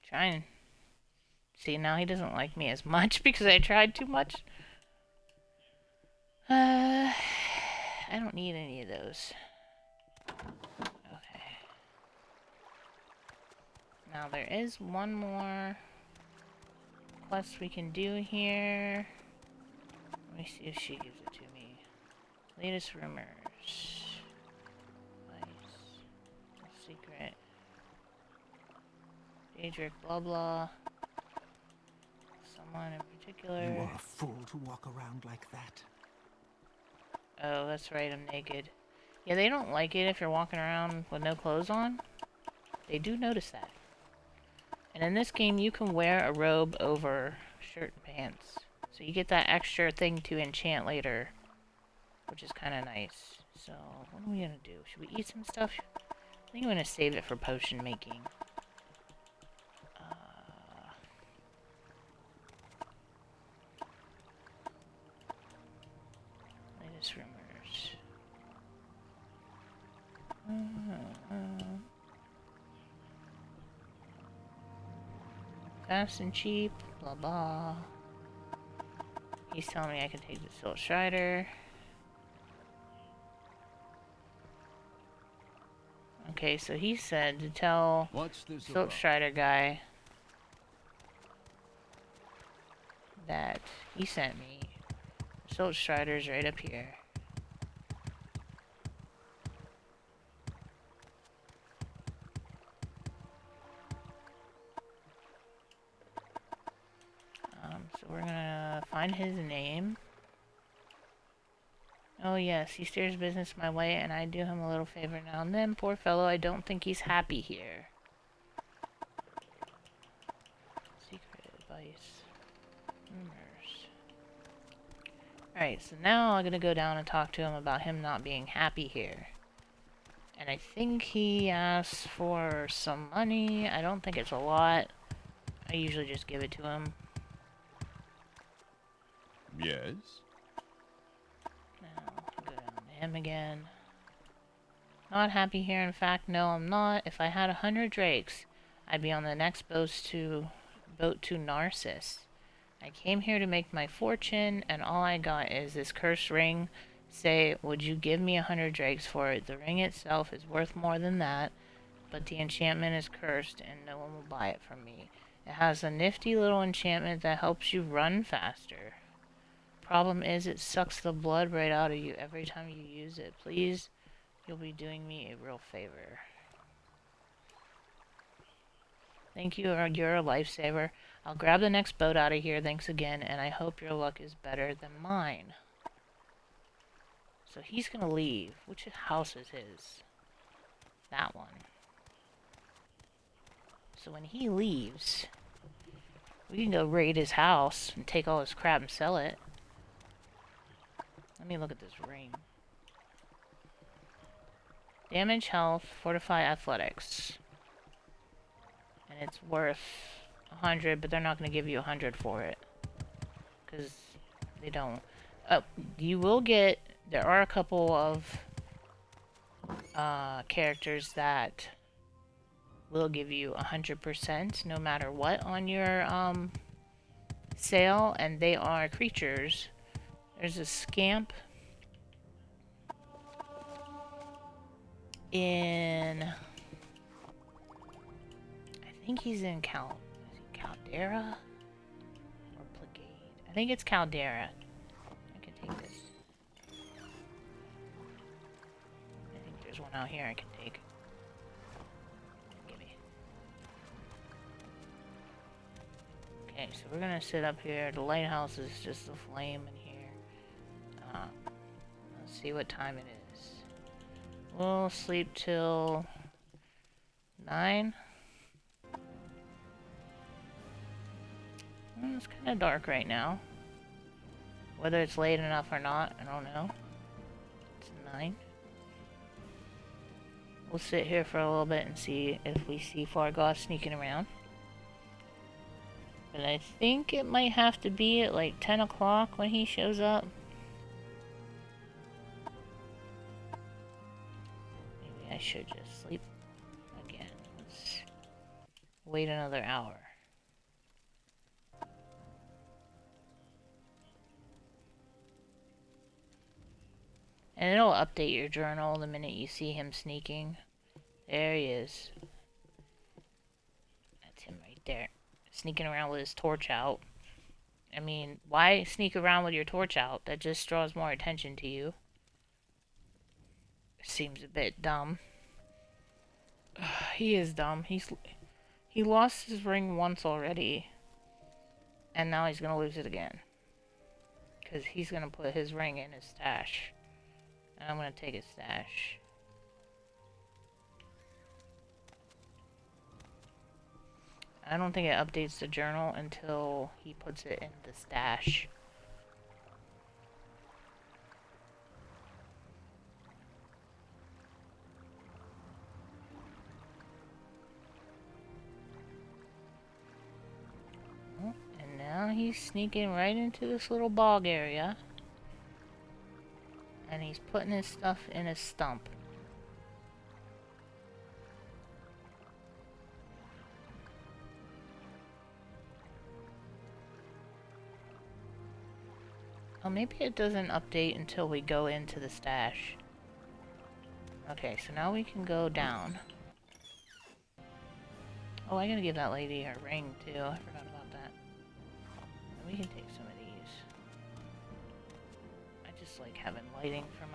trying. See, now he doesn't like me as much because I tried too much. I don't need any of those. Okay. Now there is one more quest we can do here. Let me see if she gives it to me. Latest rumors. Vice. Secret. Daedric, blah blah. Someone in particular. You are a fool to walk around like that. Oh, that's right, I'm naked. Yeah, they don't like it if you're walking around with no clothes on. They do notice that. And in this game, you can wear a robe over shirt and pants. So you get that extra thing to enchant later, which is kind of nice. So, what are we gonna do? Should we eat some stuff? I think I'm gonna save it for potion making. Latest rumors. Fast and cheap, blah blah. He's telling me I can take the Silt Strider. Okay, so he said to tell Silt Strider guy that he sent me. Silt Strider's right up here. So we're gonna find his name. Oh yes, he steers business my way and I do him a little favor now and then. Poor fellow, I don't think he's happy here. Secret advice. Rumors. Alright, so now I'm gonna go down and talk to him about him not being happy here. And I think he asks for some money. I don't think it's a lot. I usually just give it to him. Yes? Now, go down to him again. Not happy here, in fact, no I'm not. If I had 100 drakes, I'd be on the next boat to Narcissus. I came here to make my fortune, and all I got is this cursed ring. Say, would you give me 100 drakes for it? The ring itself is worth more than that, but the enchantment is cursed, and no one will buy it from me. It has a nifty little enchantment that helps you run faster. Problem is, it sucks the blood right out of you every time you use it. Please, you'll be doing me a real favor. Thank you, you're a lifesaver. I'll grab the next boat out of here, thanks again, and I hope your luck is better than mine. So he's gonna leave. Which house is his? That one. So when he leaves, we can go raid his house and take all his crap and sell it. Let me look at this ring. Damage, health, fortify, athletics. And it's worth 100, but they're not going to give you 100 for it. Because they don't. You will get... There are a couple of characters that will give you 100% no matter what on your sale, and they are creatures. There's a scamp in... I think he's in Caldera? Or Placade? I think it's Caldera. I can take this. I think there's one out here I can take. Gimme. Okay, so we're gonna sit up here. The lighthouse is just a flame in here. Let's see what time it is. We'll sleep till 9. It's kind of dark right now. Whether it's late enough or not, I don't know. It's 9. We'll sit here for a little bit and see if we see Fargoth sneaking around. But I think it might have to be at like 10 o'clock when he shows up. Maybe I should just sleep again. Let's wait another hour. And it'll update your journal the minute you see him sneaking. There he is. That's him right there. Sneaking around with his torch out. I mean, why sneak around with your torch out? That just draws more attention to you. Seems a bit dumb. He is dumb. He lost his ring once already. And now he's gonna lose it again. Because he's gonna put his ring in his stash. And I'm gonna take his stash. I don't think it updates the journal until he puts it in the stash. Oh, and now he's sneaking right into this little bog area. And he's putting his stuff in his stump. Oh, maybe it doesn't update until we go into the stash. Okay, so now we can go down. Oh, I gotta give that lady her ring, too. I forgot about that. And we can take some of these. I just like having lighting for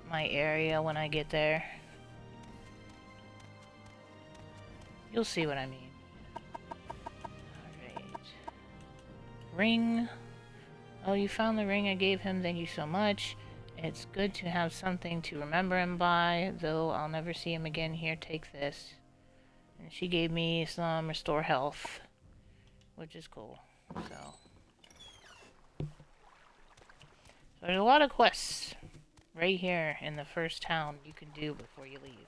my area when I get there. You'll see what I mean. Alright. Ring. Oh, you found the ring I gave him. Thank you so much. It's good to have something to remember him by, though I'll never see him again. Here, take this. And she gave me some restore health, which is cool. So there's a lot of quests right here in the first town you can do before you leave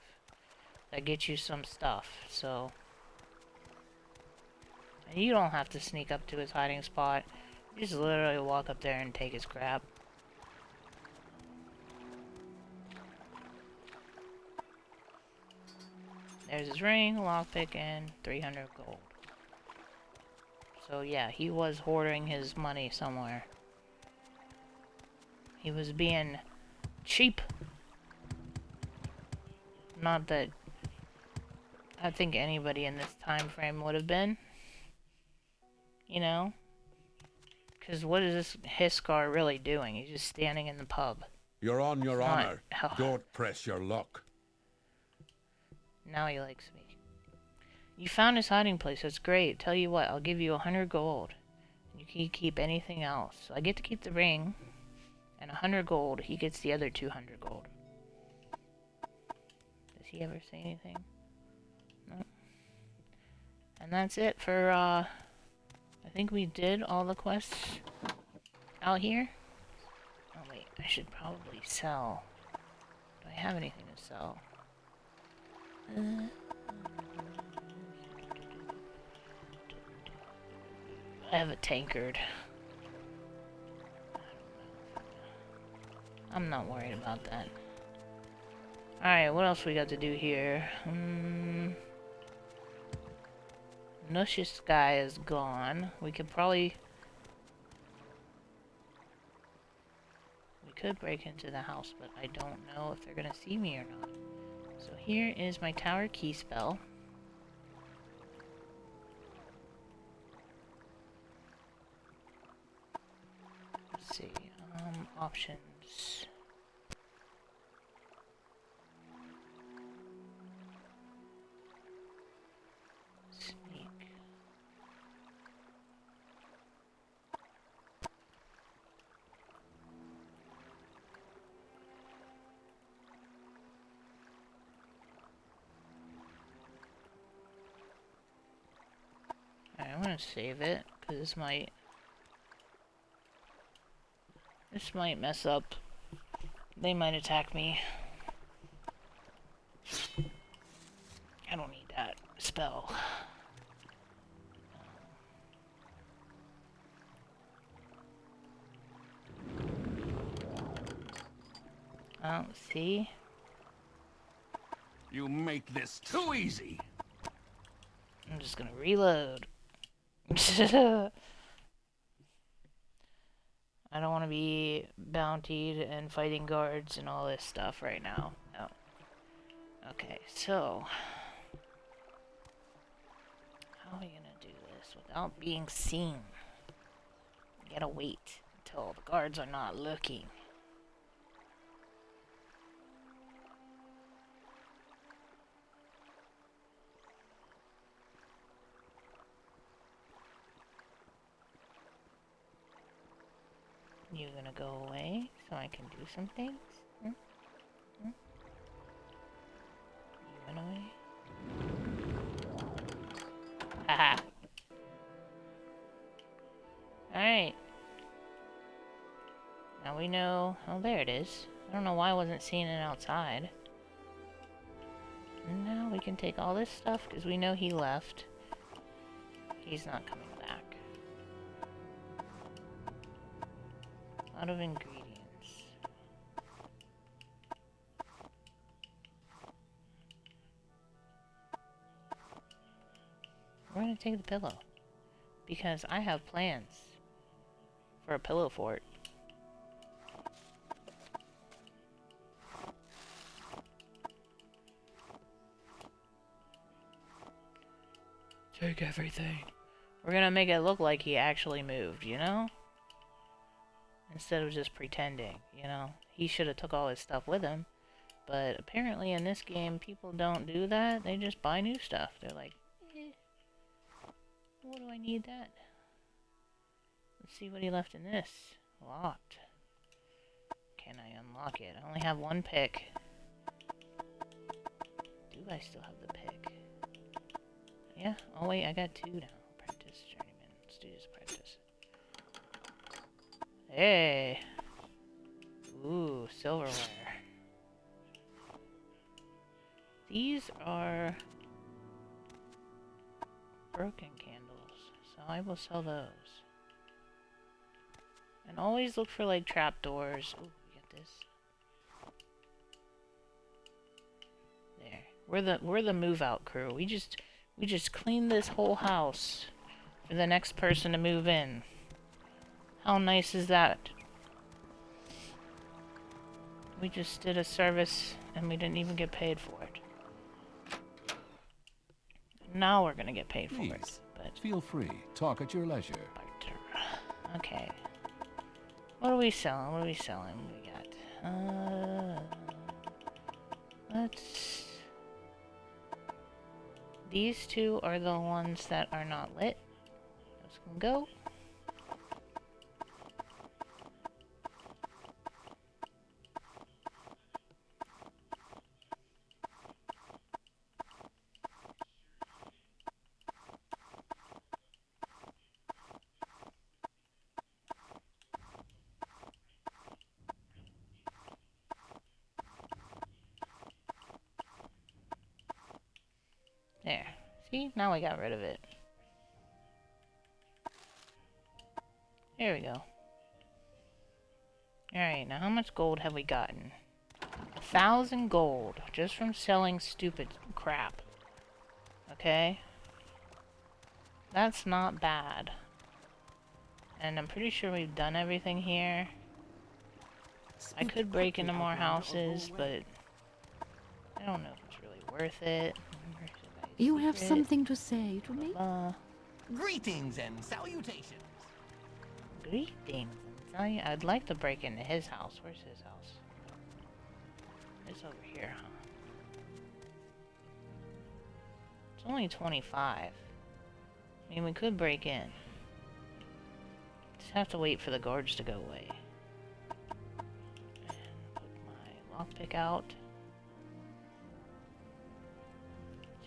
that get you some stuff. So and you don't have to sneak up to his hiding spot. You just literally walk up there and take his crap. There's his ring, lockpick, and 300 gold. So yeah, he was hoarding his money somewhere. He was being cheap. Not that I think anybody in this time frame would have been. You know? Because what is this Hiskar really doing? He's just standing in the pub. You're on your honor. Don't press your luck. Now he likes me. You found his hiding place. That's great. Tell you what, I'll give you 100 gold. You can keep anything else. So I get to keep the ring. And 100 gold. He gets the other 200 gold. Does he ever say anything? No. And that's it for, I think we did all the quests out here. Oh wait, I should probably sell. Do I have anything to sell? I have a tankard. I'm not worried about that. Alright, what else we got to do here? Nush's guy is gone. We could probably... We could break into the house, but I don't know if they're gonna see me or not. So here is my tower key spell. Let's see, options. Sneak. Alright, I'm gonna save it, because this might mess up. They might attack me. spell. Oh, see? You make this too easy. I'm just gonna reload. I don't want to be bountied and fighting guards and all this stuff right now. No. Okay, so... how are we gonna do this without being seen? We gotta wait until the guards are not looking. You gonna go away so I can do some things? Hmm? Hmm? You went away? Haha. Alright. Now we know... oh, there it is. I don't know why I wasn't seeing it outside. And now we can take all this stuff because we know he left. He's not coming back. Out of ingredients. We're gonna take the pillow. Because I have plans for a pillow fort. Take everything. We're gonna make it look like he actually moved, you know? Instead of just pretending, you know? He should have took all his stuff with him. But apparently in this game, people don't do that. They just buy new stuff. They're like, what do I need that? Let's see what he left in this. Locked. Can I unlock it? I only have one pick. Do I still have the pick? Yeah? Oh wait, I got two now. Apprentice, journeyman, studio's apprentice. Hey! Ooh, silverware. These are broken candles, so I will sell those. And always look for like trapdoors. Ooh, we got this. There. We're the move out crew. We just cleaned this whole house for the next person to move in. How nice is that? We just did a service and we didn't even get paid for it. Now we're gonna get paid for it. But Feel free. Talk at your leisure. okay. What are we selling? What are we selling? We got let's... these two are the ones that are not lit. Those can go. There. See? Now we got rid of it. There we go. Alright, now how much gold have we gotten? 1,000 gold just from selling stupid crap. Okay? That's not bad. And I'm pretty sure we've done everything here. I could break into more houses, but I don't know if it's really worth it. You have something to say to me? Greetings and salutations. Greetings and I'd like to break into his house. Where's his house? It's over here, huh? It's only 25. I mean, we could break in. Just have to wait for the guards to go away. And put my lockpick out.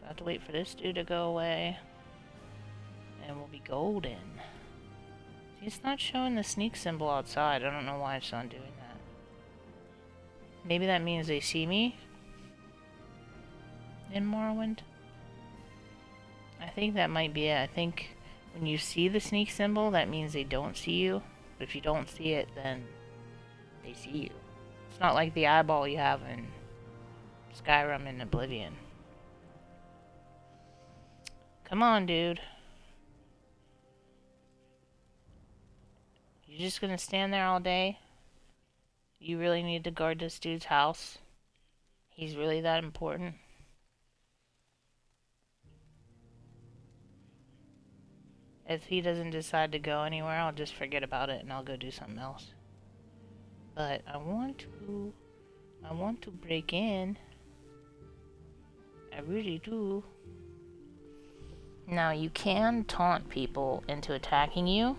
I have to wait for this dude to go away. And we'll be golden. See, it's not showing the sneak symbol outside. I don't know why it's not doing that. Maybe that means they see me in Morrowind. I think that might be it. I think when you see the sneak symbol, that means they don't see you. But if you don't see it, then they see you. It's not like the eyeball you have in Skyrim and Oblivion. Come on, dude. You just gonna stand there all day? You really need to guard this dude's house? He's really that important? If he doesn't decide to go anywhere, I'll just forget about it and I'll go do something else. But I want to break in. I really do. Now you can taunt people into attacking you.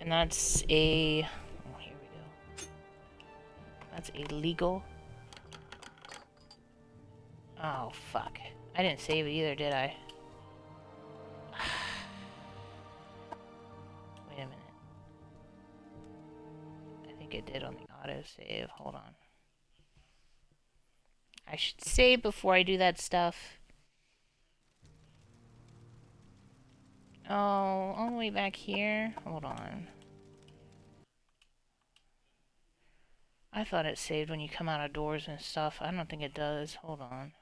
And that's a... oh, here we go. That's illegal. Oh, fuck. I didn't save it either, did I? Wait a minute. I think it did on the autosave. Hold on. I should save before I do that stuff. Oh, all the way back here? Hold on. I thought it saved when you come out of doors and stuff. I don't think it does. Hold on.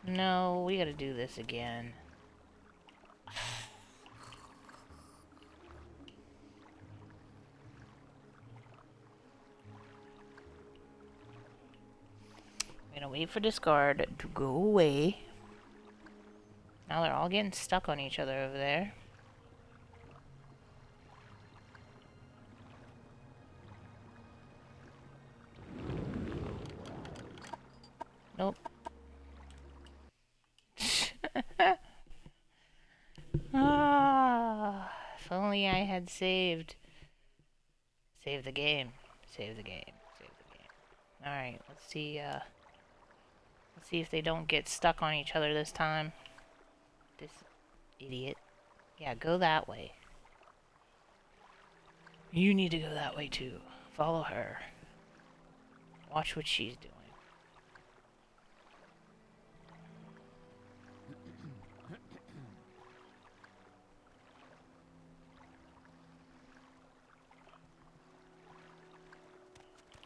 No, we gotta do this again. I'm gonna wait for this guard to go away. Now they're all getting stuck on each other over there. Nope. Ah, if only I had saved. Save the game. Save the game. Save the game. Alright, let's see if they don't get stuck on each other this time. This idiot. Yeah, go that way. You need to go that way too. Follow her. Watch what she's doing.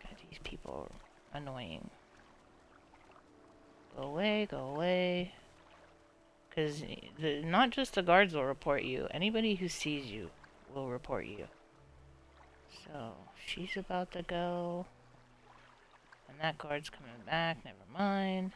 God, these people are annoying. Go away, go away. Because not just the guards will report you. Anybody who sees you will report you. So, she's about to go. And that guard's coming back. Never mind.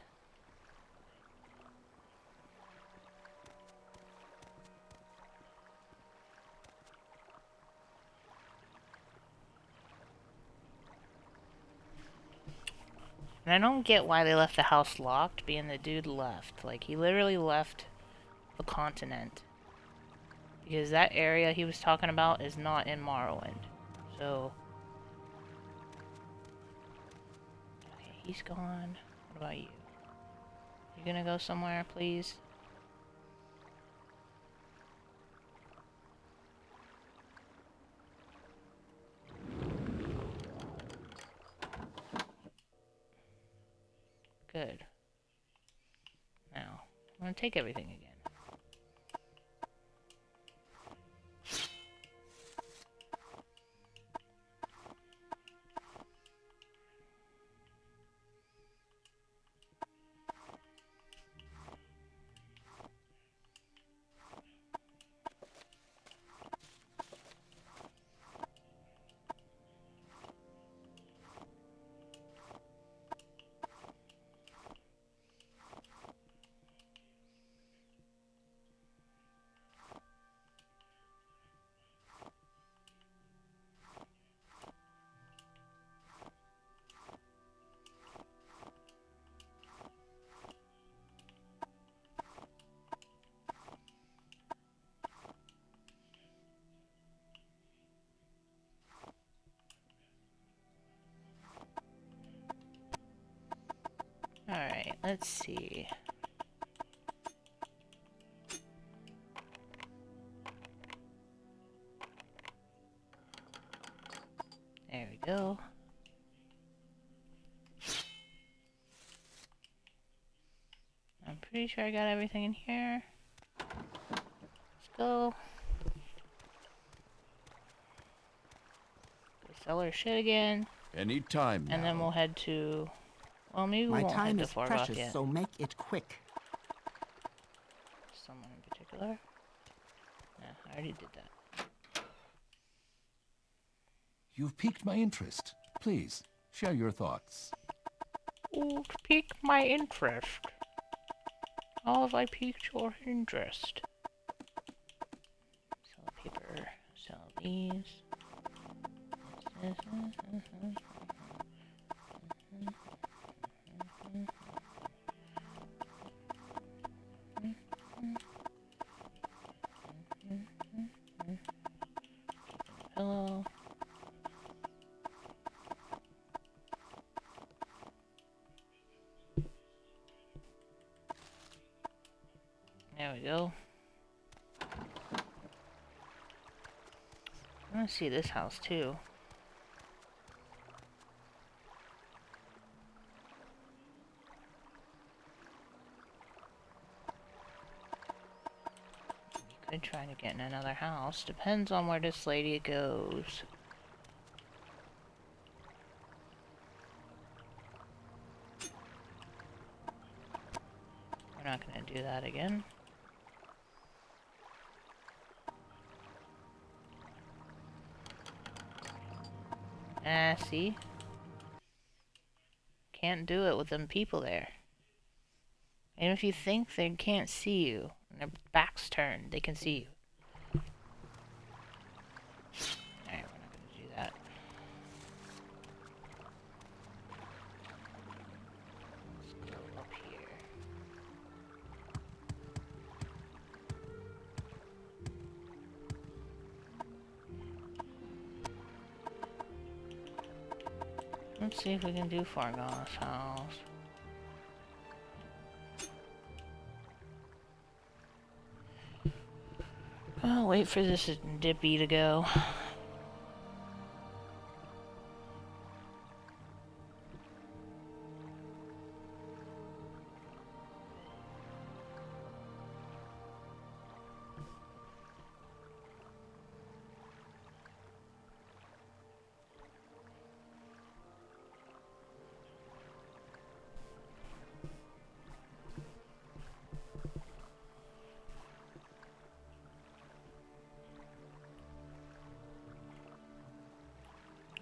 And I don't get why they left the house locked, being the dude left. Like, he literally left the continent. Because that area he was talking about is not in Morrowind. So... okay, he's gone. What about you? You gonna go somewhere, please? Good. Now, I'm gonna take everything again. Alright, let's see. There we go. pretty sure I got everything in here. Let's go. Go sell our shit again. Any time now. And then we'll head to... Well, maybe we My won't head time to is Fargoth precious, yet. so make it quick. Someone in particular? Nah, I already did that. You've piqued my interest. Please, share your thoughts. Oh, to pique my interest. How have I piqued your interest? Sell paper, sell these. Hello. There we go. I want to see this house too. We could try to get in another house. Depends on where this lady goes. We're not going to do that again. Ah, see? Can't do it with them people there. And if you think they can't see you, and their back's turned, they can see you. Alright, we're not gonna do that. Let's go up here. Let's see if we can do Fargoth's house. I'll wait for this Dippy to go.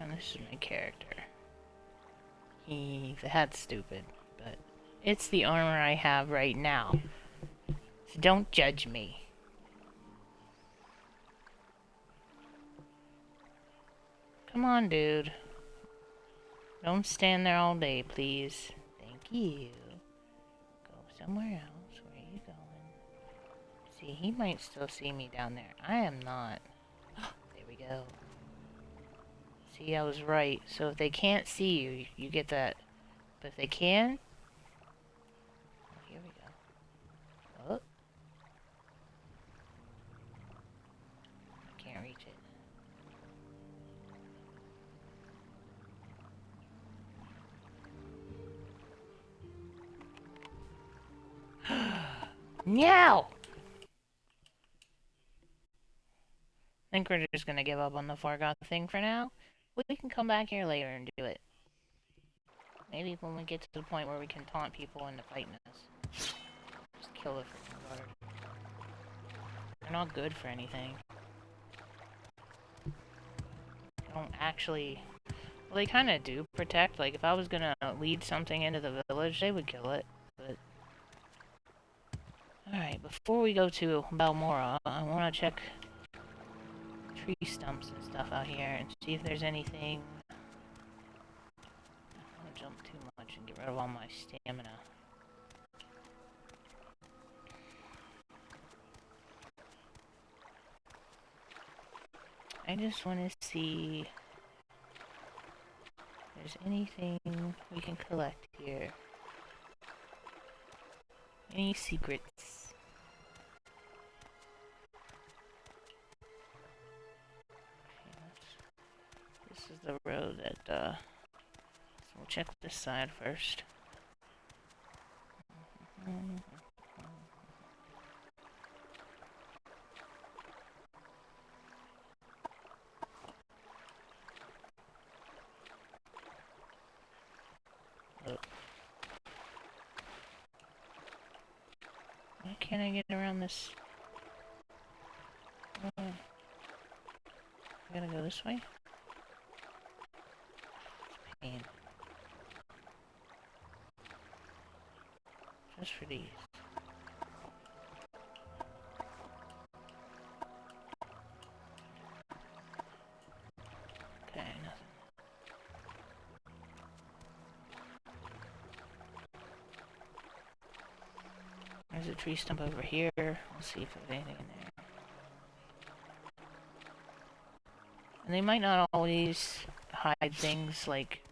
And this is my character. That's stupid, but it's the armor I have right now. So don't judge me. Come on, dude. Don't stand there all day, please. Thank you. Go somewhere else. Where are you going? See, he might still see me down there. I am not. There we go. See, I was right. So if they can't see you, you get that. But if they can... Here we go. Oh. Can't reach it. Meow! I think we're just gonna give up on the Fargoth thing for now. We can come back here later and do it. Maybe when we get to the point where we can taunt people into fighting us. Just kill the freaking guard. They're not good for anything. They don't actually... Well, they kind of do protect. Like, if I was gonna lead something into the village, they would kill it. But... Alright, before we go to Balmora, I want to check tree stumps and stuff out here and see if there's anything. I don't want to jump too much and get rid of all my stamina. I just want to see if there's anything we can collect here. Any secrets? This is the road that, so we'll check this side first. can't I get around this? I gotta go this way? It's pain. Just for these. Okay, nothing. There's a tree stump over here. We'll see if there's anything in there. And they might not always hide things like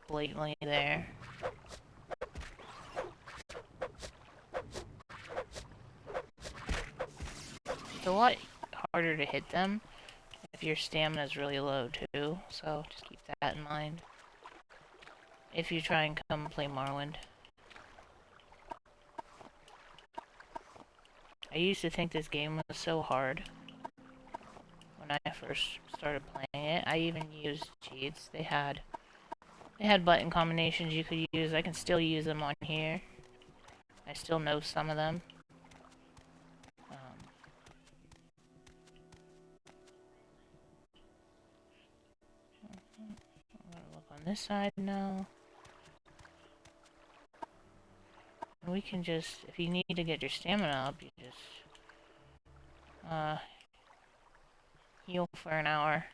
blatantly there. It's a lot harder to hit them if your stamina is really low too, so just keep that in mind if you try and come play Morrowind. I used to think this game was so hard when I first started playing it. I even used cheats. They had button combinations you could use. I can still use them on here. I still know some of them. I'm gonna look on this side now. And we can just, if you need to get your stamina up, you just heal for an hour.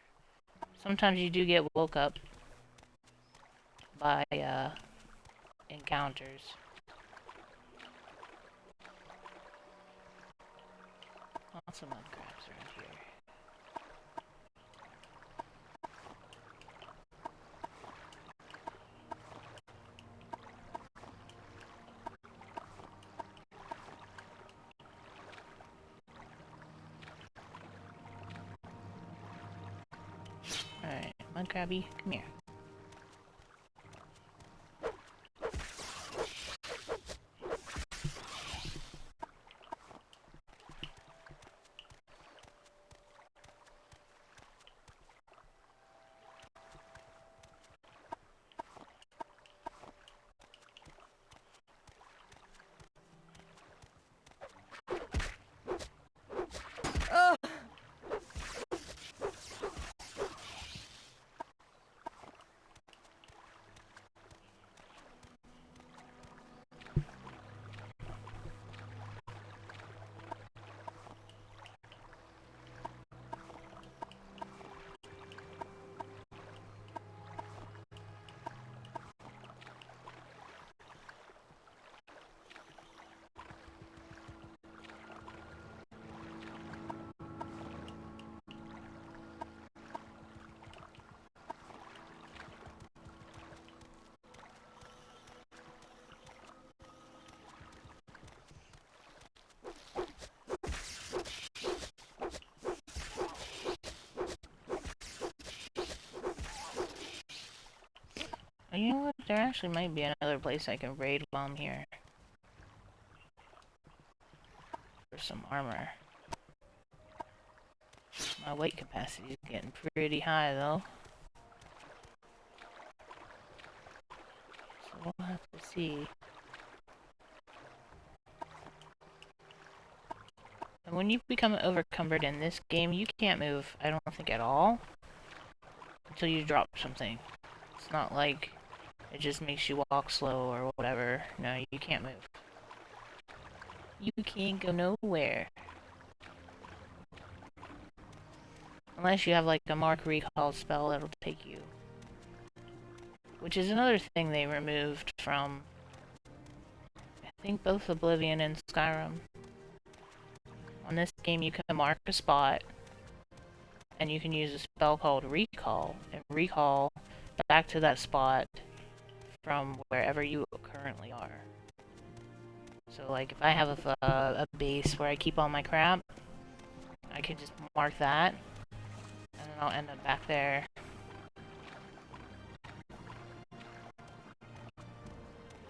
Sometimes you do get woke up by encounters. Lots of mud crabs around here. Alright, mud crabby, come here. You know what? There actually might be another place I can raid while I'm here. For some armor. My weight capacity is getting pretty high though. So we'll have to see. And when you become overcumbered in this game, you can't move, I don't think at all, until you drop something. It's not like it just makes you walk slow or whatever. No, you can't move. You can't go nowhere. Unless you have like a Mark Recall spell that'll take you. Which is another thing they removed from, I think, both Oblivion and Skyrim. On this game you can mark a spot, and you can use a spell called Recall, and recall back to that spot from wherever you currently are. So like if I have a base where I keep all my crap, I can just mark that, and then I'll end up back there.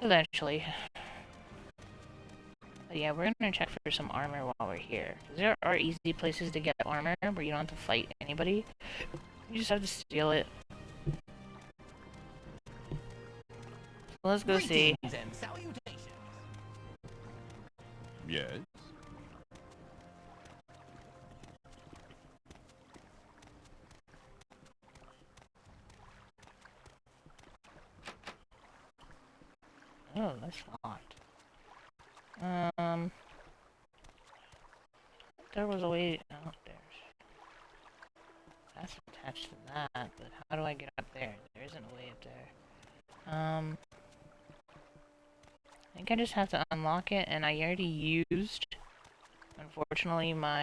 Eventually. But yeah, we're gonna check for some armor while we're here. Because there are easy places to get armor where you don't have to fight anybody. You just have to steal it. So let's go see. And salutations. Yes? Oh, that's locked. There was a way out there. That's attached to that, but how do I get up there? There isn't a way up there. I think I just have to unlock it, and I already used, unfortunately, my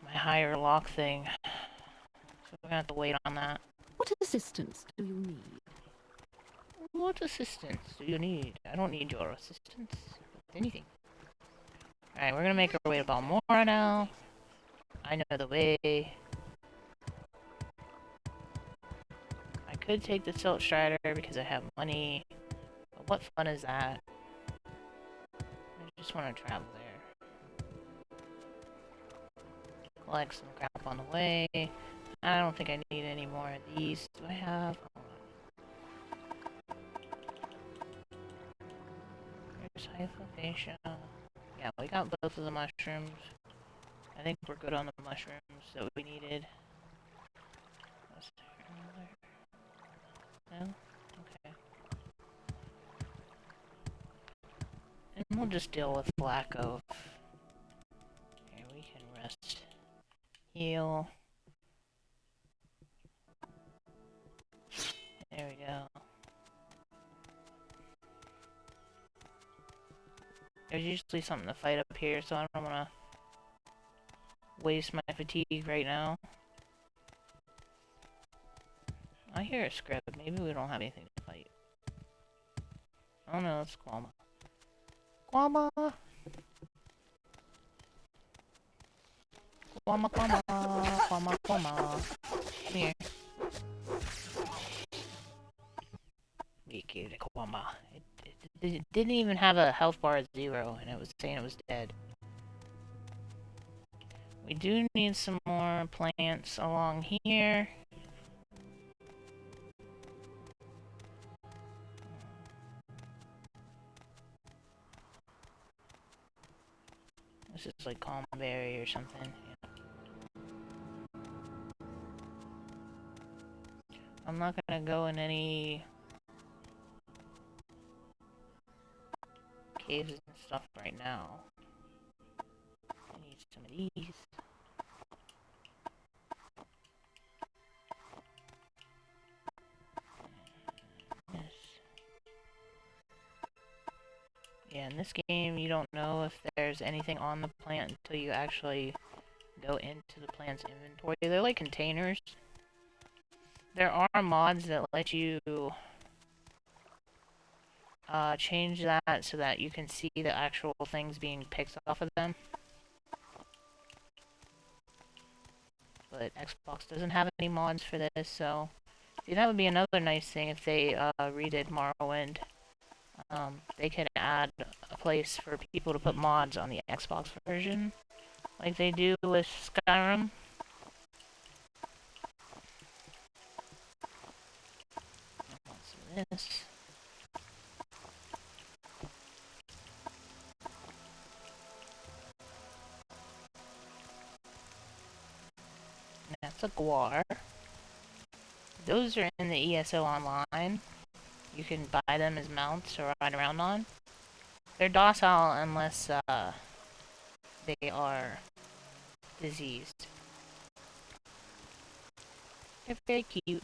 higher lock thing. So we're gonna have to wait on that. What assistance do you need? What assistance do you need? I don't need your assistance with anything. Alright, we're gonna make our way to Balmora now. I know the way. I could take the Silt Strider because I have money. But what fun is that? I just want to travel there. Collect some crap on the way. I don't think I need any more of these. Do I have? There's Hypophacia. Yeah, we got both of the mushrooms. I think we're good on the mushrooms that we needed. Was there another? No? Okay. And we'll just deal with lack of... Here, we can rest. Heal. There we go. There's usually something to fight up here, so I don't want to waste my fatigue right now. I hear a script. Maybe we don't have anything to fight. Oh no, it's Quama. Quama! Quama, Quama! Quama, Quama! Come here. Be cute, Quama. It didn't even have a health bar at 0, and it was saying it was dead. We do need some more plants along here. This is like Calmberry or something. Yeah. I'm not gonna go in any caves and stuff right now. I need some of these. Yeah, in this game, you don't know if there's anything on the plant until you actually go into the plant's inventory. They're like containers. There are mods that let you change that so that you can see the actual things being picked off of them. But Xbox doesn't have any mods for this, so... See, that would be another nice thing if they redid Morrowind. They could add a place for people to put mods on the Xbox version, like they do with Skyrim. What's this? That's a guar. Those are in the ESO Online. You can buy them as mounts or ride around on. They're docile unless they are diseased. They're very cute.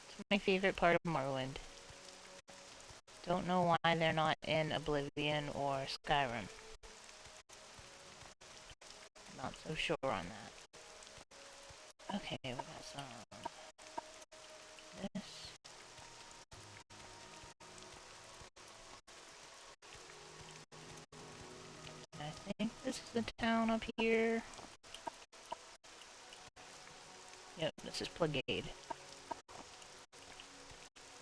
It's my favorite part of Morrowind. Don't know why they're not in Oblivion or Skyrim. Not so sure on that. Okay, we got some... this. I think this is the town up here. Yep, this is Plagade.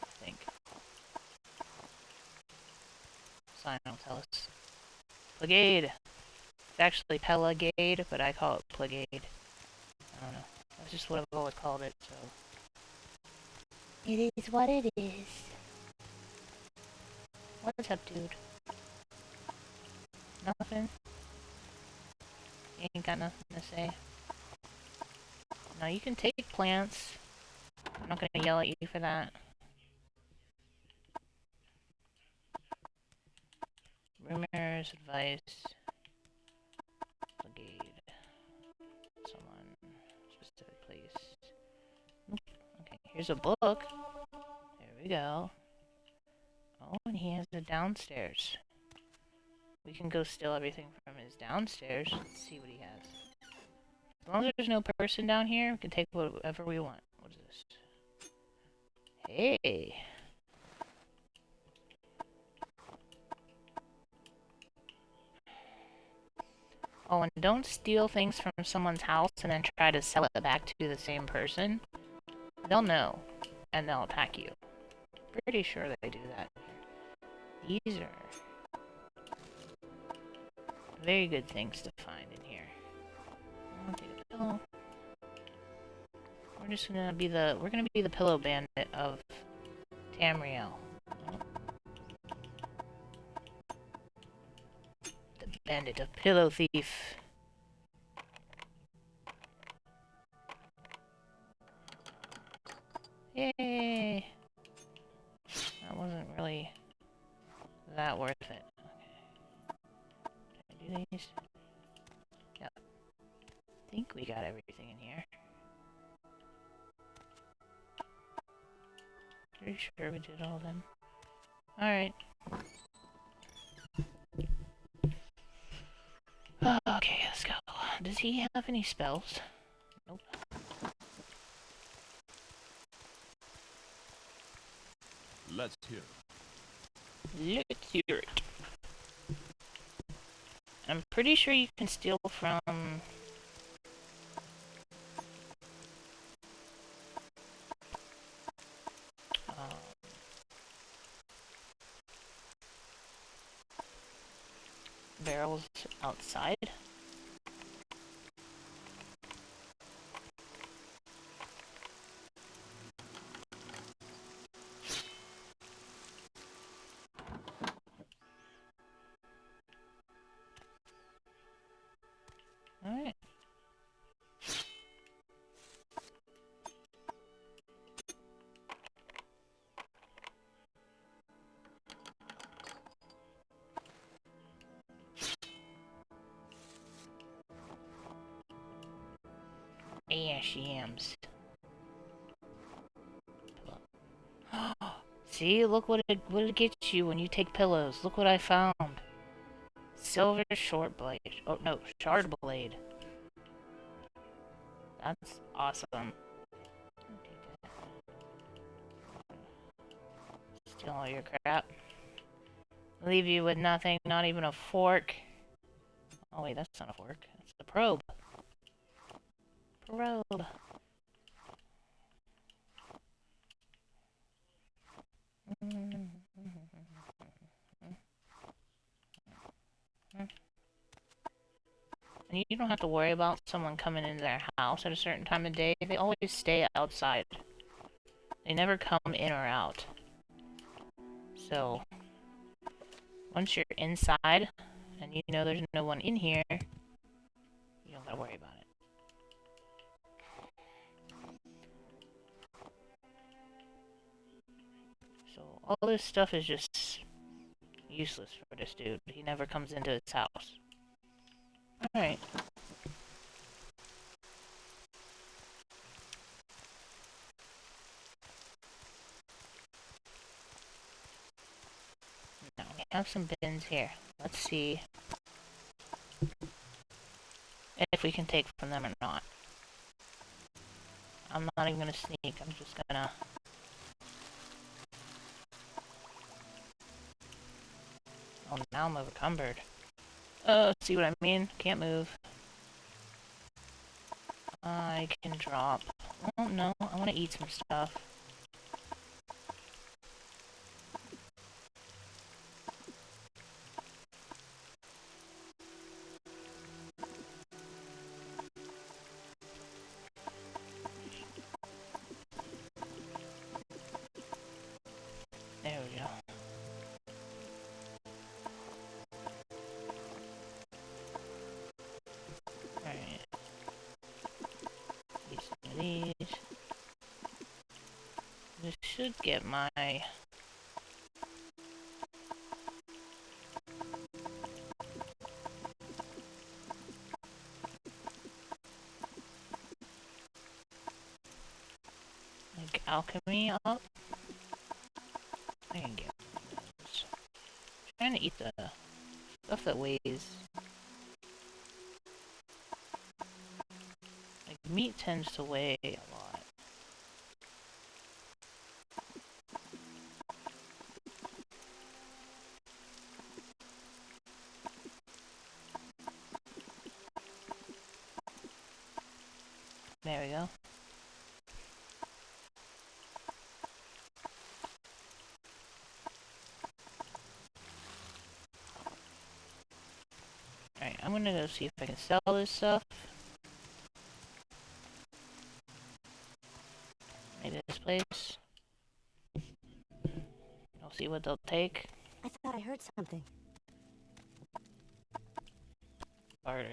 I think. Sign will tell us. Plagade! It's actually Pelagade, but I call it Plagade. I don't know. That's just what I've always called it, so... It is what it is. What's up, dude? Nothing? You ain't got nothing to say? No, you can take plants. I'm not gonna yell at you for that. Rumors, advice, brigade, someone, specific place. Oop. Okay, here's a book. There we go. Oh, and he has it downstairs. We can go steal everything from his downstairs. Let's see what he has. As long as there's no person down here, we can take whatever we want. What is this? Hey! Oh, and don't steal things from someone's house and then try to sell it back to the same person. They'll know, and they'll attack you. Pretty sure they do that. These are very good things to find in here. I'll take a pillow. We're just gonna be the pillow bandit of Tamriel. The bandit of pillow thief. Yay! That wasn't really that worth it. Okay. Can I do these? Yep. I think we got everything in here. Pretty sure we did all of them. Alright. Okay, let's go. Does he have any spells? Nope. Let's hear it. Let's hear it. I'm pretty sure you can steal from... barrels outside. Alright. Yams. See, look what it gets you when you take pillows. Look what I found. Silver short blade. Oh no, shard blade. That's awesome. Steal all your crap. Leave you with nothing, not even a fork. Oh wait, that's not a fork. That's the probe. Probe. And you don't have to worry about someone coming into their house at a certain time of day. They always stay outside. They never come in or out. So, once you're inside, and you know there's no one in here, you don't gotta worry about it. So, all this stuff is just useless for this dude. He never comes into his house. Alright. Now we have some bins here. Let's see if we can take from them or not. I'm not even gonna sneak, I'm just gonna... Oh, now I'm encumbered. See what I mean? Can't move. I can drop. Oh no, I want to eat some stuff. There we go. should get my... like, alchemy up. I can get those. I'm trying to eat the stuff that weighs. Like, meat tends to weigh a lot. There we go. Alright, I'm gonna go see if I can sell this stuff. Maybe this place. I'll see what they'll take. I thought I heard something. Barter.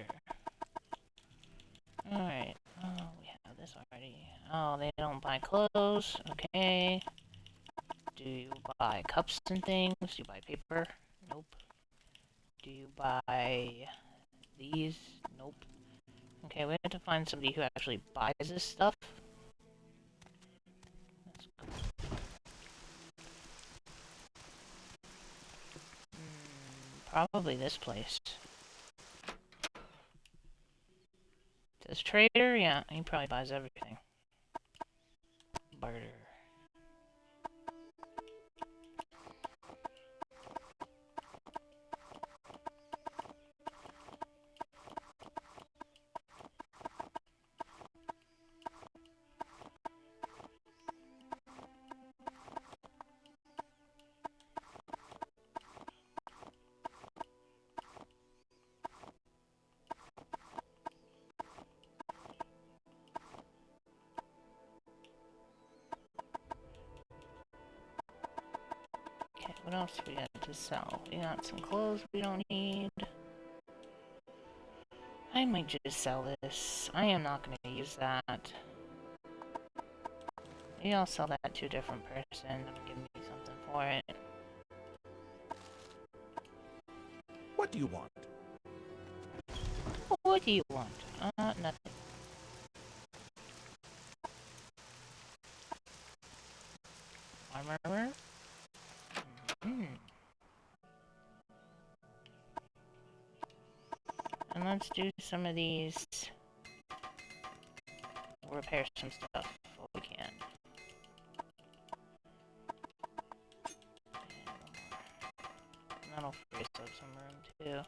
Alright. Oh, we have this already. Oh, they don't buy clothes. Okay. Do you buy cups and things? Do you buy paper? Nope. Do you buy these? Nope. Okay, we have to find somebody who actually buys this stuff. Let's go. Probably this place. This trader? Yeah, he probably buys everything. Barter. Okay, what else we got to sell? We got some clothes we don't need. I might just sell this. I am not going to use that. Maybe I'll sell that to a different person and give me something for it. What do you want? What do you want? Nothing. Armor? And let's do some of these. We'll repair some stuff if we can. And that'll free us up some room too.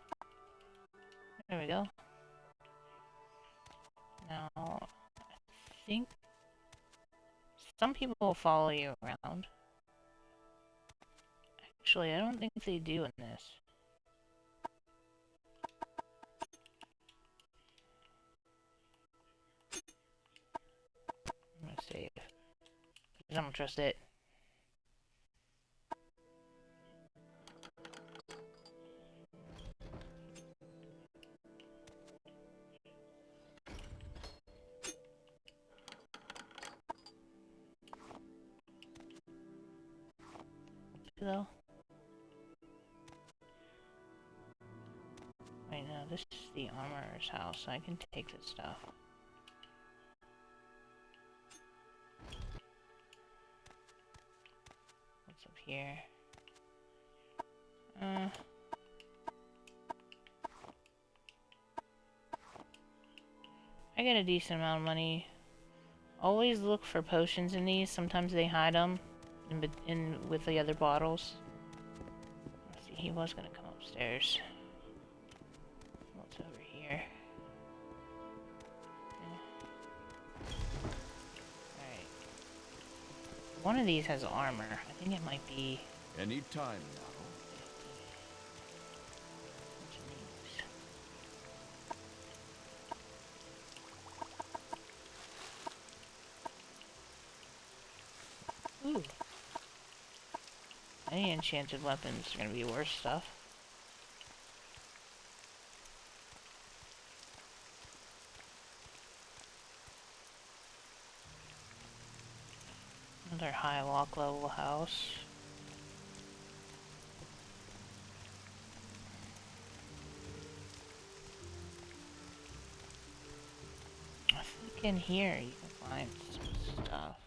There we go. Now, I think some people will follow you around. Actually, I don't think they do in this. I'm gonna save. Because I don't trust it. Though. Right now, this is the armorer's house, so I can take this stuff. What's up here? I get a decent amount of money. Always look for potions in these. Sometimes they hide them in with the other bottles. Let's see, he was gonna come upstairs. What's over here? Alright. One of these has armor. I think it might be... Any time now. Ooh. Any enchanted weapons are gonna be worse stuff. Another high lock level house. I think in here you can find some stuff.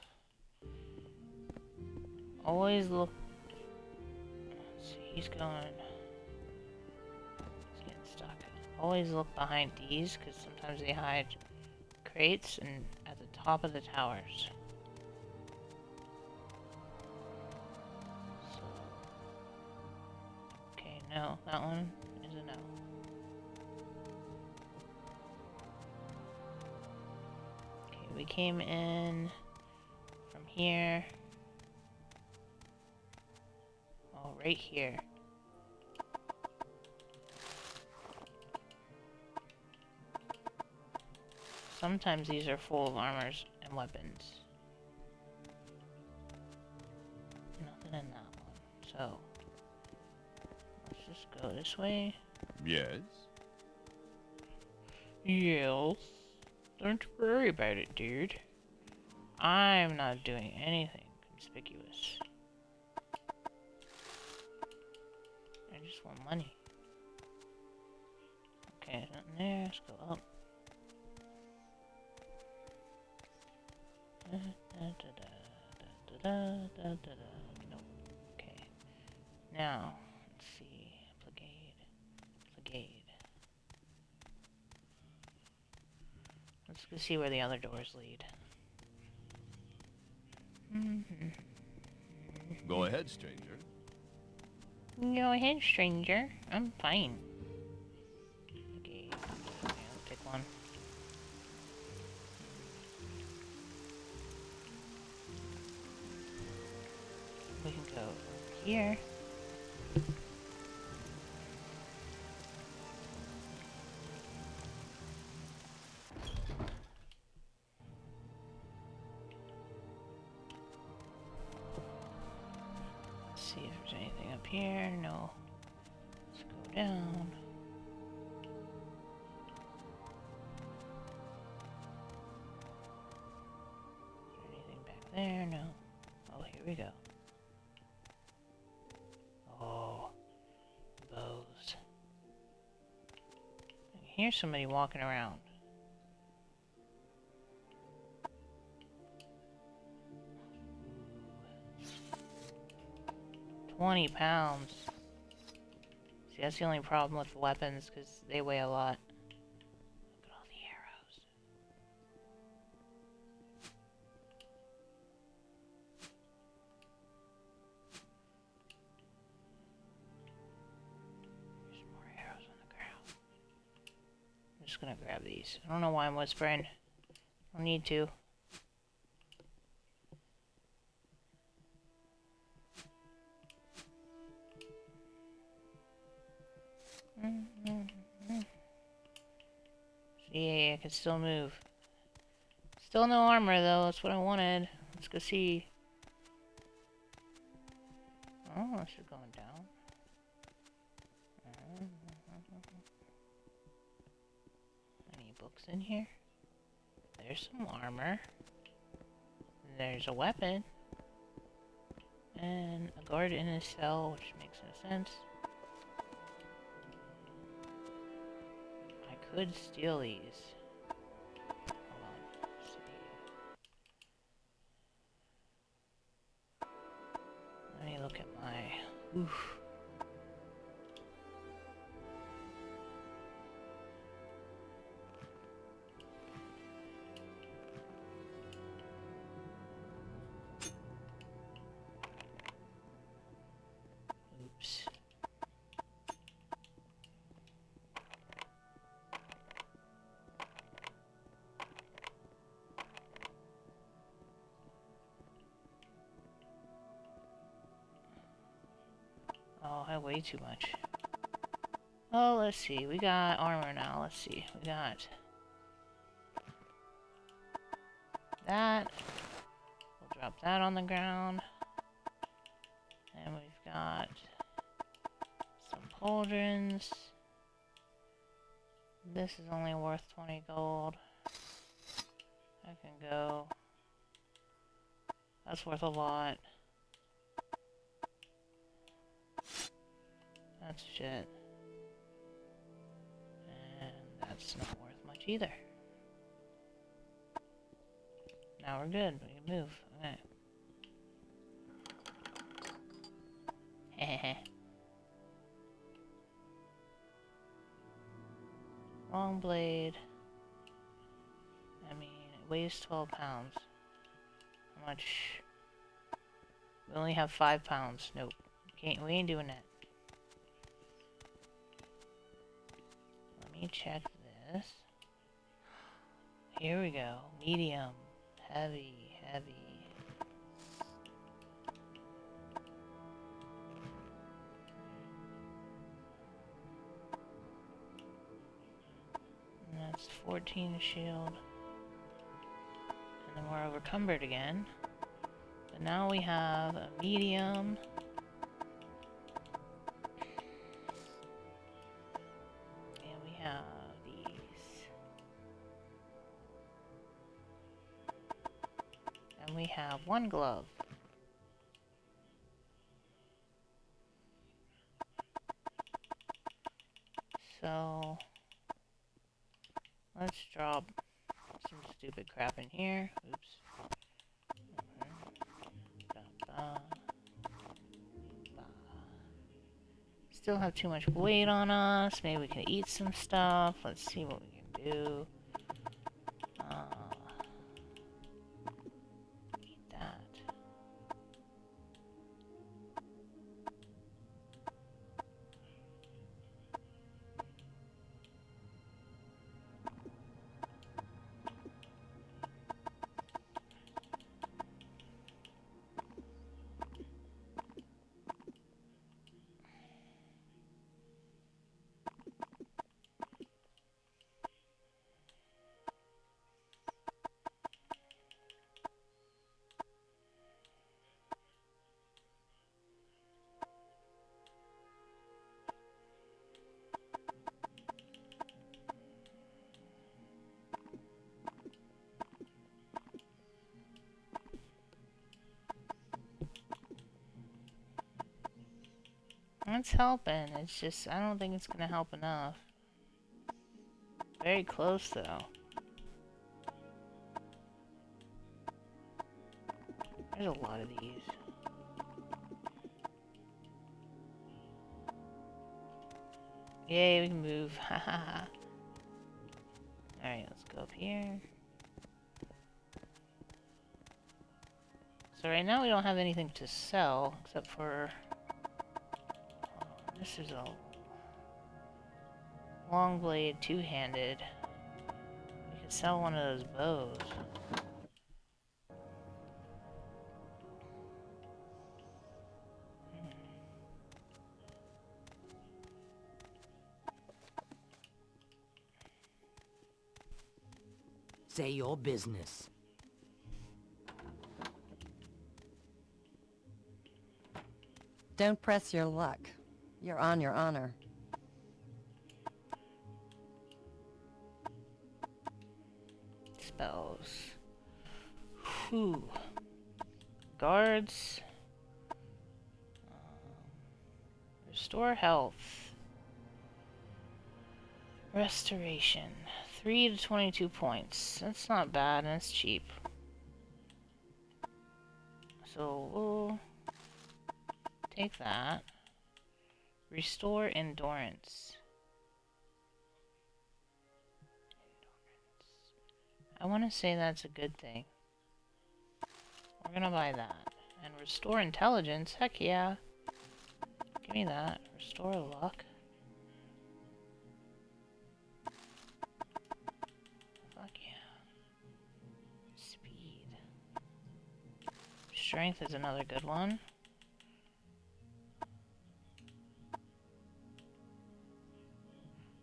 Always look. Let's see, he's going. He's getting stuck. Always look behind these because sometimes they hide crates and at the top of the towers. So, okay, no, that one is a no. Okay, we came in from here. Oh, right here. Sometimes these are full of armors and weapons. Nothing in that one. So, let's just go this way. Yes? Yes. Don't worry about it, dude. I'm not doing anything conspicuous. I just want money. Okay, nothing there. Let's go up. Nope. Okay. Now, let's see. Pligade. Let's go see where the other doors lead. Go ahead, stranger. Go ahead, stranger. I'm fine. Okay, I'll pick one. We can go here. Let's see if there's anything up here. No. Let's go down. Is there anything back there? No. Oh, here we go. Oh, bows. I can hear somebody walking around. Ooh. 20 pounds. See, that's the only problem with weapons, because they weigh a lot. Look at all the arrows. There's more arrows on the ground. I'm just gonna grab these. I don't know why I'm whispering. I don't need to. See, I can still move. Still no armor though, that's what I wanted. Let's go see. Oh, this is going down. Any books in here? There's some armor. There's a weapon. And a guard in his cell, which makes no sense. I could steal these. Hold on. Let's see. Let me look at my... Oof. Oops. Oh, I have way too much. Oh, let's see. We got armor now. Let's see. We got that. We'll drop that on the ground. And we've got some pauldrons. This is only worth 20 gold. I can go That's worth a lot. That's shit. And that's not worth much either. Now we're good. We can move. Okay. Hehehe. Long blade. I mean, it weighs 12 pounds. How much? We only have 5 pounds. Nope. We ain't doing that. Let me check this. Here we go. Medium. Heavy. Heavy. And that's 14 shield. And then we're overcumbered again. But now we have a medium. And we have these. And we have one glove. So let's drop some stupid crap in here. Oops. Still have too much weight on us. Maybe we can eat some stuff. Let's see what we can do. Eat that. It's helping. It's just, I don't think it's gonna help enough. Very close though. There's a lot of these. Yay, we can move. Haha. Alright, let's go up here. So right now we don't have anything to sell except for... This is a long blade, two-handed. We could sell one of those bows. Say your business. Don't press your luck. You're on your honor. Spells. Whew. Guards. Restore health. Restoration. 3 to 22 points. That's not bad, and it's cheap. So we'll take that. Restore endurance. I want to say that's a good thing. We're gonna buy that. And restore intelligence, heck yeah. Give me that. Restore luck. Fuck yeah. Speed. Strength is another good one.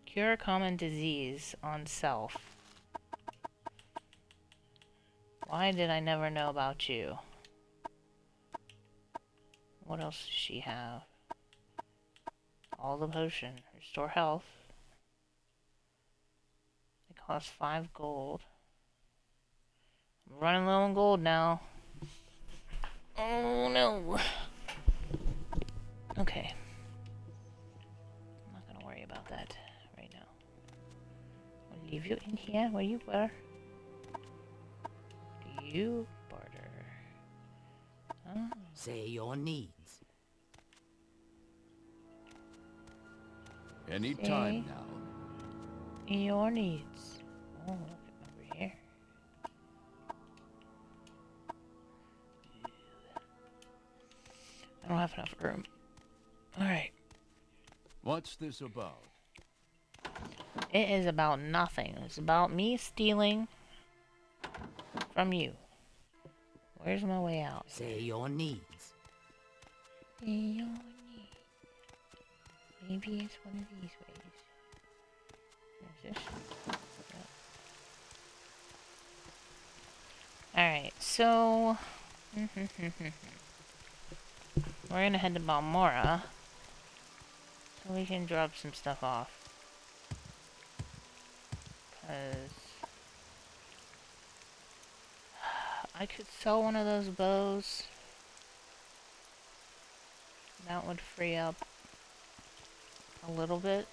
Cure common disease on self. Why did I never know about you? What else does she have? All the potion. Restore health. They cost 5 gold. I'm running low on gold now. Oh no. Okay. I'm not gonna worry about that right now. I'll leave you in here where you were. Do you barter? Oh. Say your needs. Any time now. Your needs. Oh, look over here. I don't have enough room. Alright. What's this about? It is about nothing. It's about me stealing from you. Where's my way out? Say your needs. Say your needs. Maybe it's one of these ways. There's this. Yep. Alright, so... we're gonna head to Balmora. So we can drop some stuff off. Because... I could sell one of those bows. That would free up a little bit.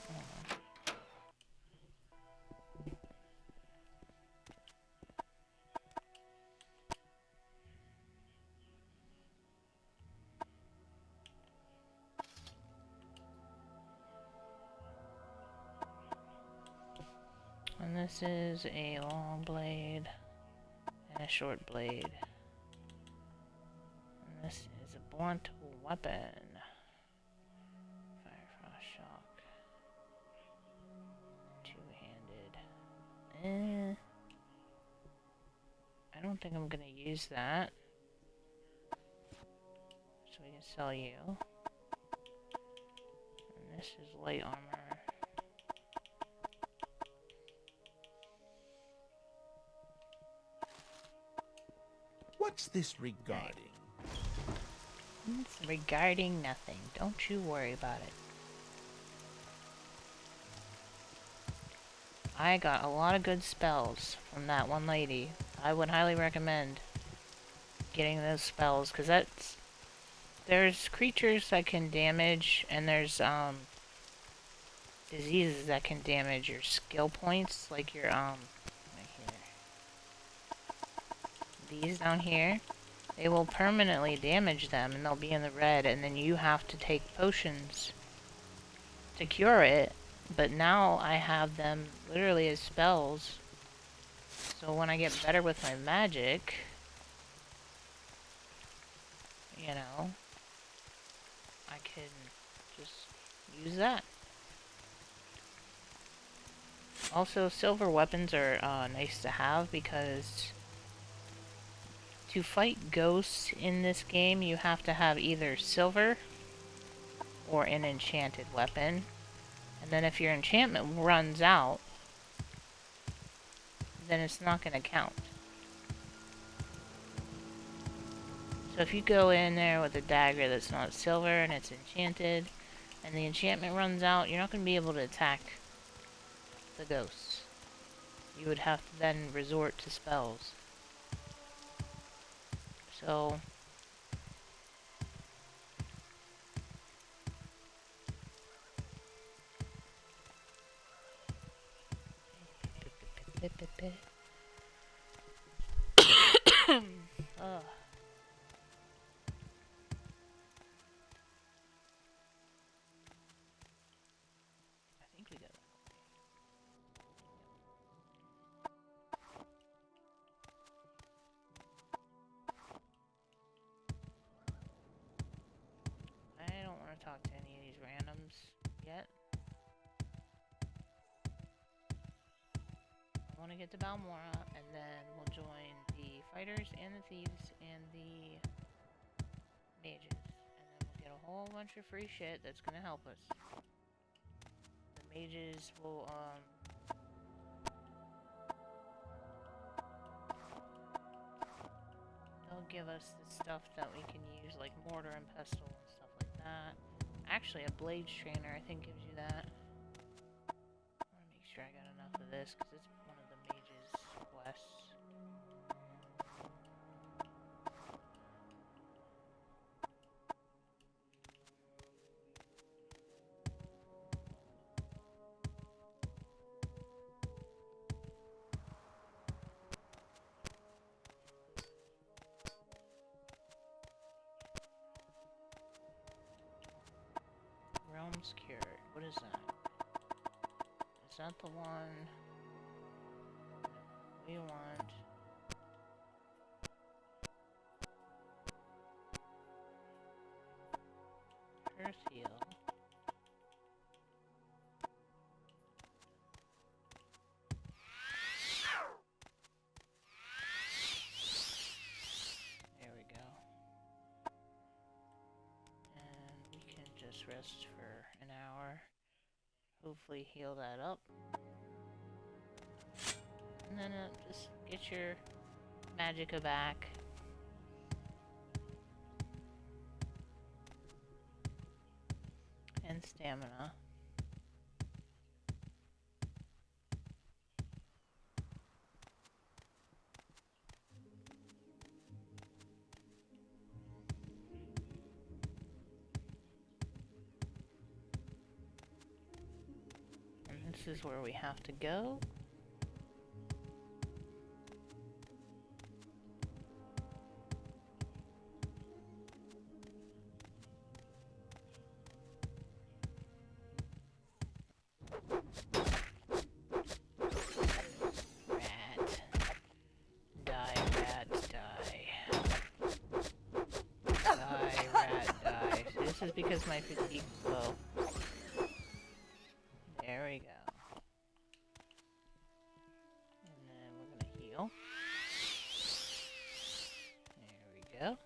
And this is a long blade and a short blade. And this is a blunt weapon. Firefrost shock. Two-handed. I don't think I'm gonna use that. So we can sell you. And this is light armor. What's this regarding? It's regarding nothing. Don't you worry about it. I got a lot of good spells from that one lady. I would highly recommend getting those spells, because that's... there's creatures that can damage, and there's, diseases that can damage your skill points, like your, right here. These down here, they will permanently damage them, and they'll be in the red, and then you have to take potions to cure it. But now I have them literally as spells, so when I get better with my magic, you know, I can just use that. Also, silver weapons are nice to have, because to fight ghosts in this game, you have to have either silver or an enchanted weapon. And then if your enchantment runs out, then it's not going to count. So if you go in there with a dagger that's not silver and it's enchanted, and the enchantment runs out, you're not going to be able to attack the ghosts. You would have to then resort to spells. So... Ugh. I think we got it. I don't want to talk to any of these randoms yet. I want to get to Balmora, and then we'll join the fighters and the thieves and the mages, and then we'll get a whole bunch of free shit that's gonna help us. The mages will they'll give us the stuff that we can use, like mortar and pestle and stuff like that. Actually, a blades trainer I think gives you that. I want to make sure I got enough of this, because it's one of the mages' quests. Bombs cured. What is that? Is that the one we want? Earth heal. There we go. And we can just rest for an hour. Hopefully heal that up. And then just get your magicka back. And stamina. And this is where we have to go. This is because my fatigue's low. There we go. And then we're gonna heal. There we go.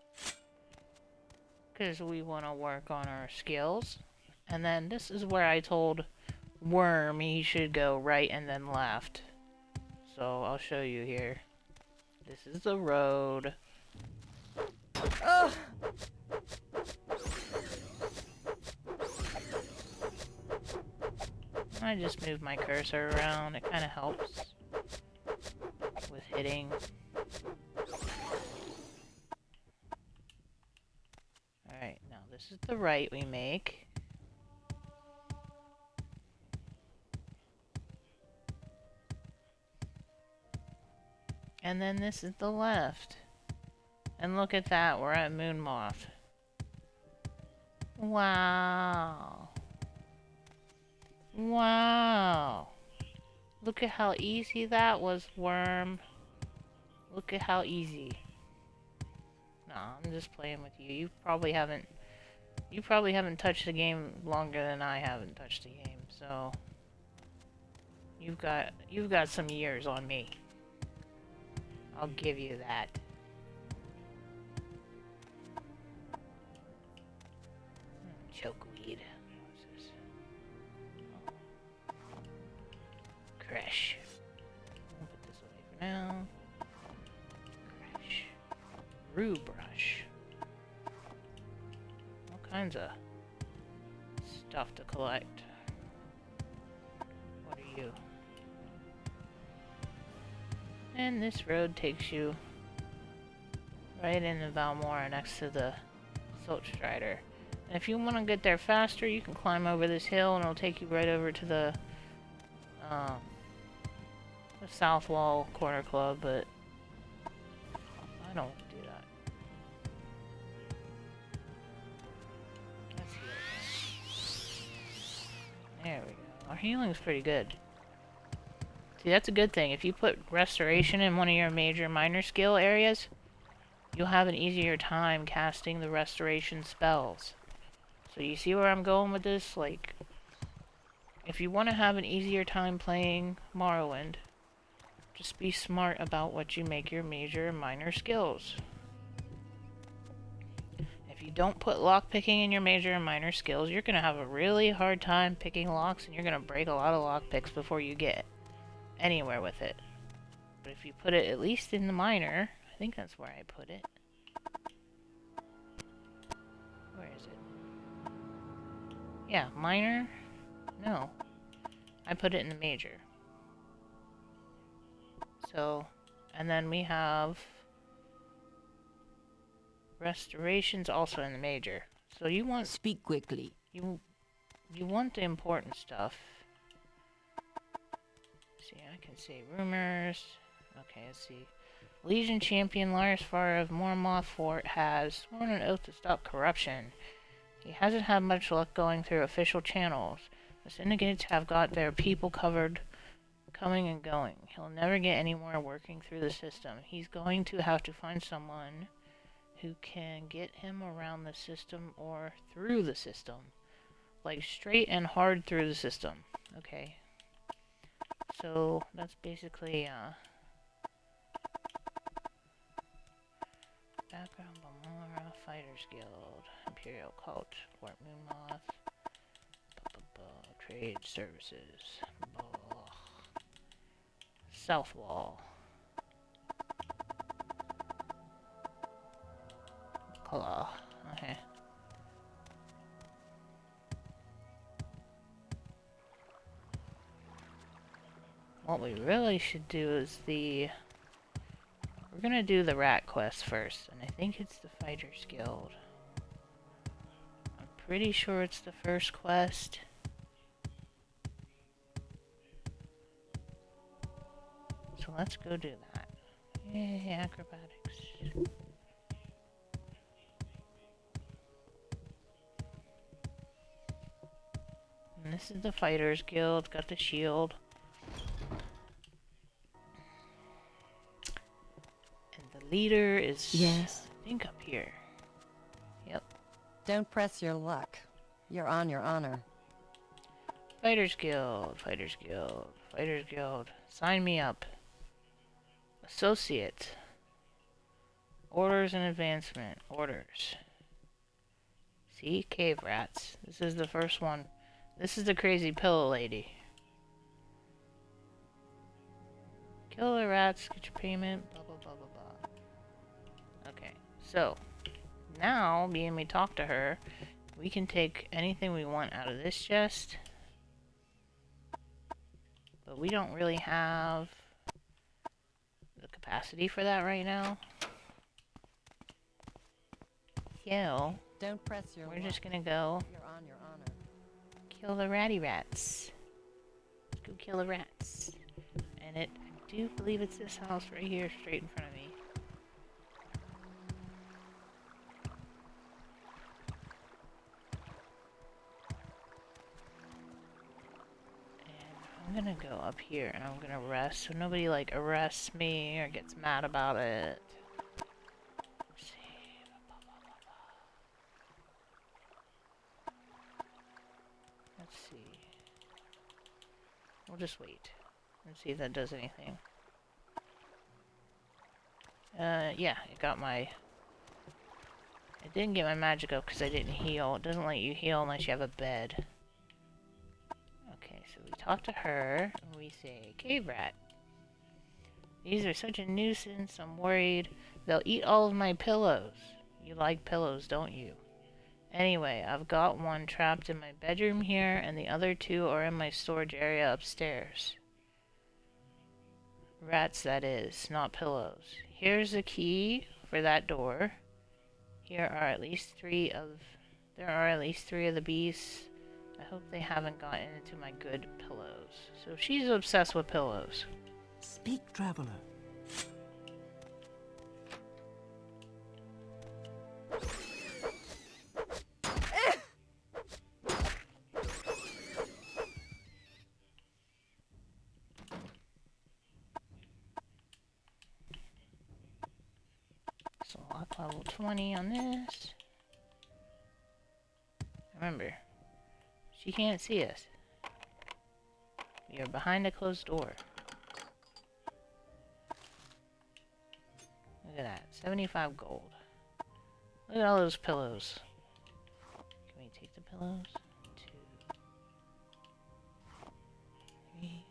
Because we want to work on our skills. And then this is where I told Worm he should go right and then left. So I'll show you here. This is the road. I just move my cursor around, it kind of helps with hitting. Alright, now this is the right we make. And then this is the left. And look at that, we're at Moonmoth. Wow. Wow. Look at how easy that was, Worm. Look at how easy. Nah, I'm just playing with you. You probably haven't touched the game longer than I haven't touched the game, so you've got some years on me. I'll give you that. Chokeweed. What's this? Crash. I'll put this away for now. Crash. Rue brush. All kinds of stuff to collect. What are you? And this road takes you right into Valmora next to the Silt Strider. And if you want to get there faster, you can climb over this hill and it'll take you right over to the South Wall Corner Club, but I don't want to do that. Let's heal again. There we go. Our healing's pretty good. See, that's a good thing. If you put Restoration in one of your major minor skill areas, you'll have an easier time casting the Restoration spells. So you see where I'm going with this? Like, if you want to have an easier time playing Morrowind, just be smart about what you make your major and minor skills. If you don't put lockpicking in your major and minor skills, you're going to have a really hard time picking locks, and you're going to break a lot of lockpicks before you get anywhere with it. But if you put it at least in the minor, I think that's where I put it. Where is it? Yeah, minor? No. I put it in the major. So, and then we have Restoration's also in the major. So you want... Speak quickly. You want the important stuff. See, I can say rumors. Okay, let's see. Legion champion Lars Farr of Mormoth Fort has sworn an oath to stop corruption. He hasn't had much luck going through official channels. The syndicates have got their people covered, coming and going. He'll never get anywhere working through the system. He's going to have to find someone who can get him around the system or through the system. Like straight and hard through the system. Okay. So that's basically background Balmora Fighters Guild, Imperial Cult, Fort Moonmoth, Trade Services, South Wall, Claw. Okay. What we really should do is we're gonna do the rat quest first, and I think it's the Fighters Guild. I'm pretty sure it's the first quest. So let's go do that. Yay, acrobatics. And this is the Fighters Guild, got the shield. Leader is, yes, I think up here. Yep. Don't press your luck. You're on your honor. Fighters Guild, Fighters Guild, Fighters Guild. Sign me up. Associate. Orders and advancement. Orders. See? Cave rats. This is the first one. This is the crazy pillow lady. Kill the rats, get your payment, blah blah blah blah blah. Okay, so now, being we talk to her, we can take anything we want out of this chest. But we don't really have the capacity for that right now. So, don't press your we're luck. just gonna go You're on your honor. kill the ratty rats. Let's go kill the rats. And I do believe it's this house right here, straight in front of me. I'm gonna go up here and I'm gonna rest so nobody like arrests me or gets mad about it. Let's see. Let's see. We'll just wait and see if that does anything. Yeah, it got my... It didn't get my magic up because I didn't heal. It doesn't let you heal unless you have a bed. Okay, so we talk to her, and we say, Cave rat. These are such a nuisance, I'm worried. They'll eat all of my pillows. You like pillows, don't you? Anyway, I've got one trapped in my bedroom here, and the other two are in my storage area upstairs. Rats, that is, not pillows. Here's the key for that door. Here are at least three of... There are at least 3 of the beasts. I hope they haven't gotten into my good pillows. So she's obsessed with pillows. Speak, traveler. So lock level 20 on this. Remember, she can't see us. We are behind a closed door. Look at that, 75 gold. Look at all those pillows. Can we take the pillows? 2, 3,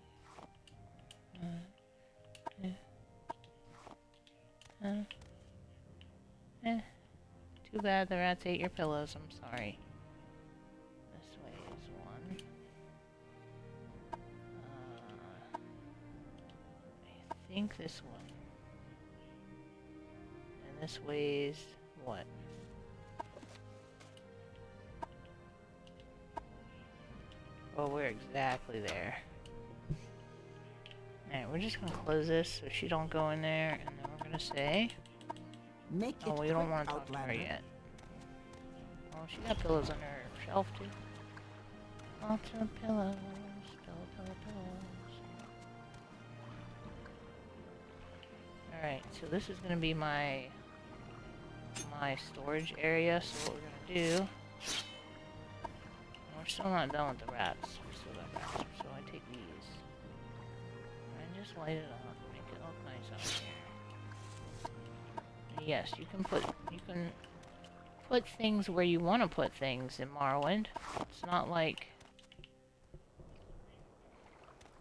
too bad the rats ate your pillows, I'm sorry. This way is 1. I think this one. And this weighs what? Oh, we're exactly there. Alright, we're just gonna close this so she don't go in there, and then we're gonna say... Make Oh, it we don't quick, want to talk to her Outlander. yet. Oh, she got pillows on her shelf too. Lots of pillows. Pillows. Alright, so this is gonna be my storage area. So what we're gonna do, we're still not done with the rats. We still got rats. So I take these and just light it up, make it look nice out here. And yes, you can put things where you want to put things in Morrowind. It's not like,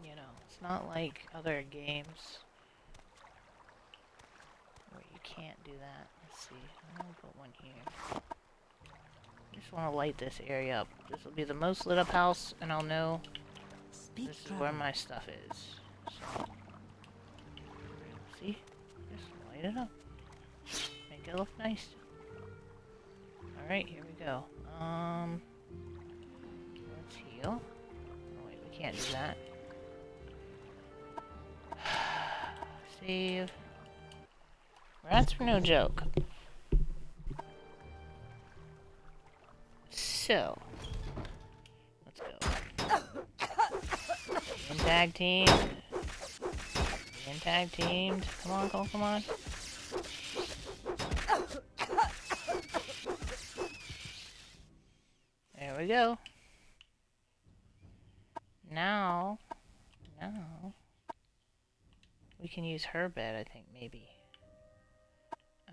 you know, it's not like other games where you can't do that. Let's see, I'm gonna put one here. I just want to light this area up. This will be the most lit up house, and I'll know this is where my stuff is. So, see? Just light it up. Make it look nice. Alright, here we go. Let's heal. Oh wait, we can't do that. Save. Rats are no joke. So, let's go. Being tag teamed. Being tag teamed. Come on, come on. There we go. Now, we can use her bed, I think, maybe.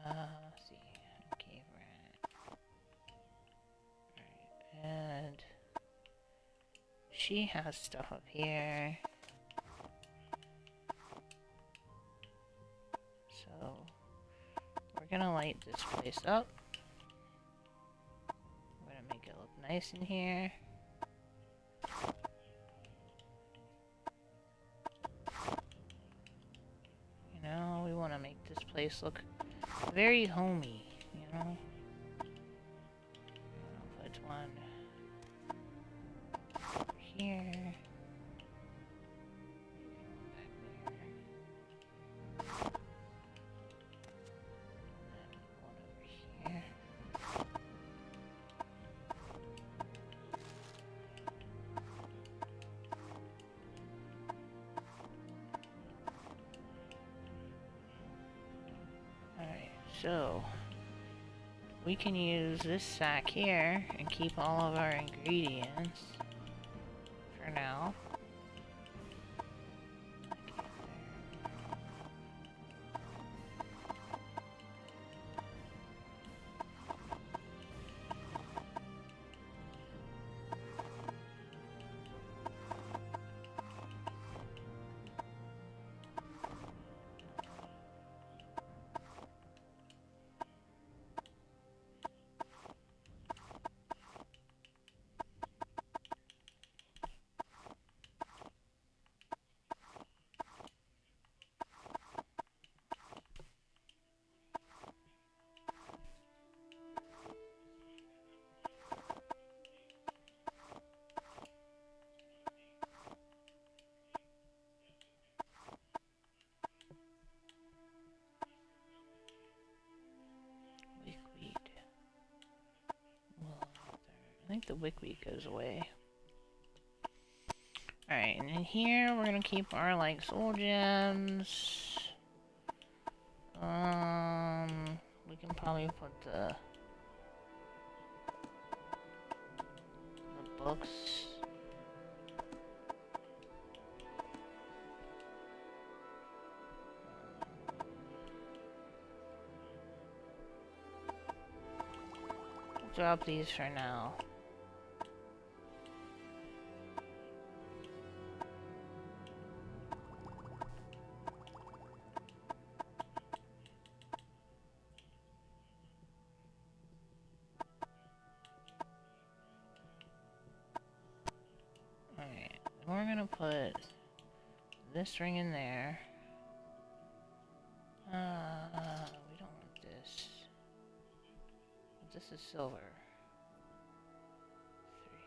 Let's see. Cave rat. Alright, and she has stuff up here. So, we're gonna light this place up. We're gonna make it look nice in here. You know, we want to make this place look very homey, you know? I'll put one over here. Back there. And one over here. So, we can use this sack here and keep all of our ingredients for now. I think the wickweed goes away. Alright, and in here we're gonna keep our like soul gems. We can probably put the books. Drop these for now. Alright, we're gonna put this ring in there. We don't want this. This is silver. 3,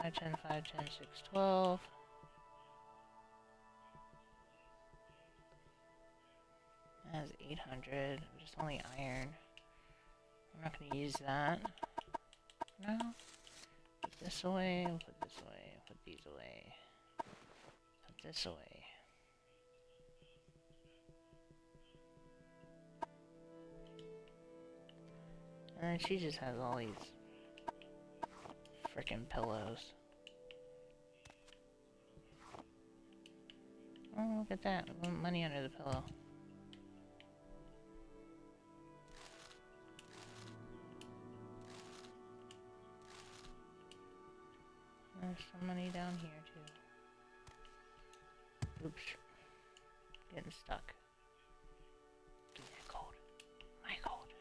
6, 5, 10, 5, 10, 6, 12. That has 800, just only iron. I'm not gonna use that. No. Put this away, put this away, put these away. Put this away. And then she just has all these frickin' pillows. Oh, look at that. Money under the pillow. There's some money down here, too. Oops. Getting stuck. Give me that gold. My gold.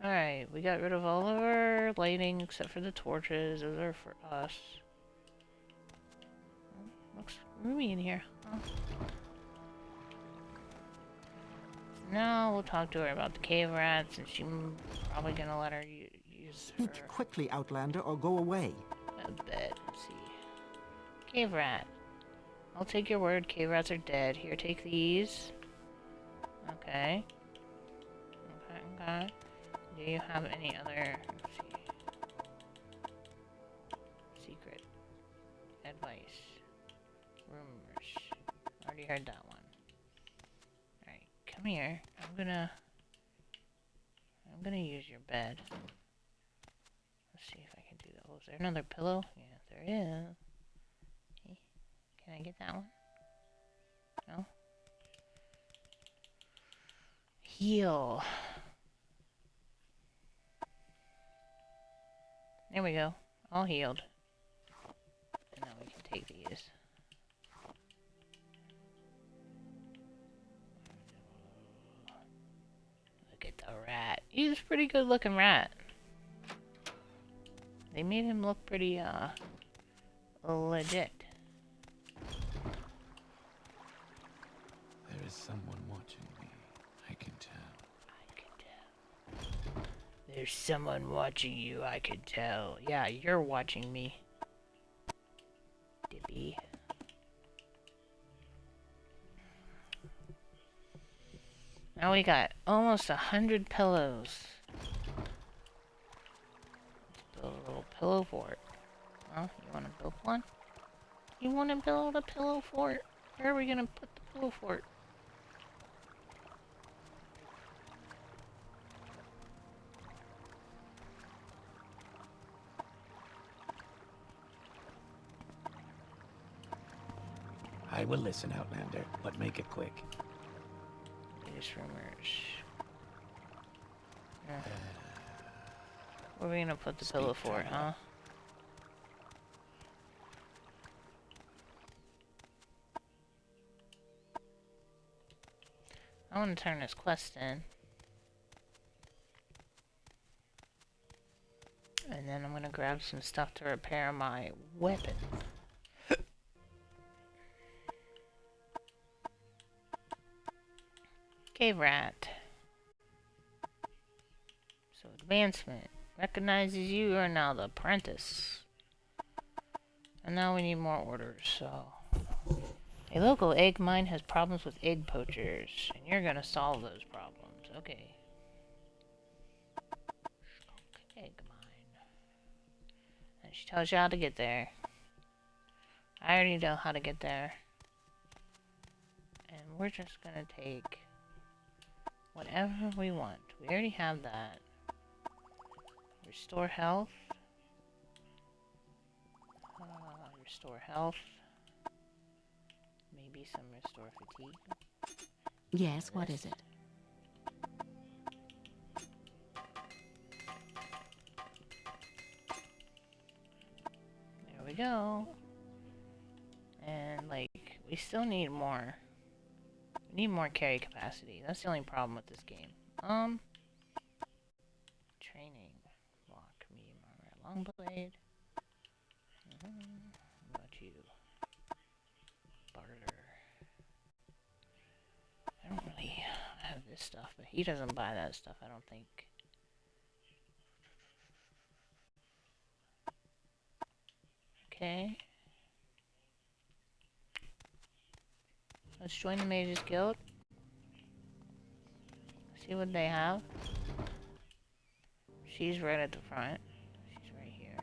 Alright, we got rid of all of our lighting except for the torches. Those are for us. Looks roomy in here. Oh. Now we'll talk to her about the cave rats, and she's probably gonna let her use her... Speak quickly, Outlander, or go away. I bet. Let's see. Cave rat. I'll take your word. Cave rats are dead. Here, take these. Okay. Okay. Do you have any other... Let's see. Secret. Advice. Rumors. Already heard that one. Alright, come here. I'm gonna use your bed. Let's see if I can do that. Oh, is there another pillow? Yeah, there is. Okay. Can I get that one? No? Heal. There we go. All healed. And now we can take these. Look at the rat. He's a pretty good looking rat. They made him look pretty, legit. There is someone watching me. I can tell. I can tell. There's someone watching you, I can tell. Yeah, you're watching me. Dippy. Now we got almost 100 pillows. Let's build a little pillow fort. Well, you want to build one? You want to build a pillow fort? Where are we going to put the pillow fort? I will listen, Outlander, but make it quick. Latest rumors. Yeah. Where are we gonna put the pillow fort, huh? I want to turn this quest in. And then I'm gonna grab some stuff to repair my weapon. Cave rat. So advancement. Recognizes you are now the apprentice. And now we need more orders, so... A local egg mine has problems with egg poachers, and you're gonna solve those problems. Okay. Egg mine. And she tells you how to get there. I already know how to get there. And we're just gonna take whatever we want. We already have that. Restore health. Restore health. Maybe some restore fatigue. Yes, what is it? There we go. And, like, we still need more. We need more carry capacity. That's the only problem with this game. Training. Block, medium armor, long blade. What about you? Barter. I don't really have this stuff, but he doesn't buy that stuff, I don't think. Okay. Let's join the Mages Guild. See what they have. she's right at the front. She's right here.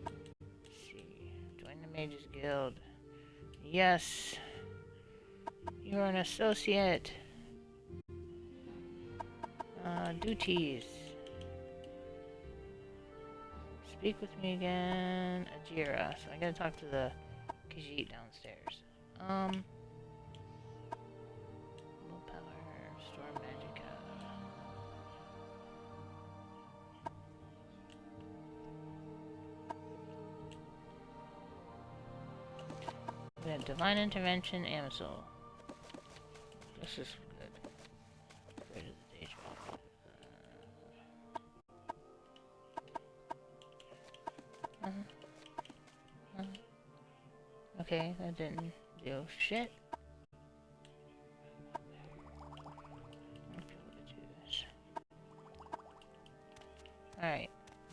Let's see. Join the Mages Guild. Yes. You're an associate. Duties. Speak with me again. Ajira. So I gotta talk to the Khajiit downstairs. Willpower. Storm Magicka. We have Divine Intervention, Amisol. This is good. Greater the Daedra. Okay, that didn't do shit. Alright,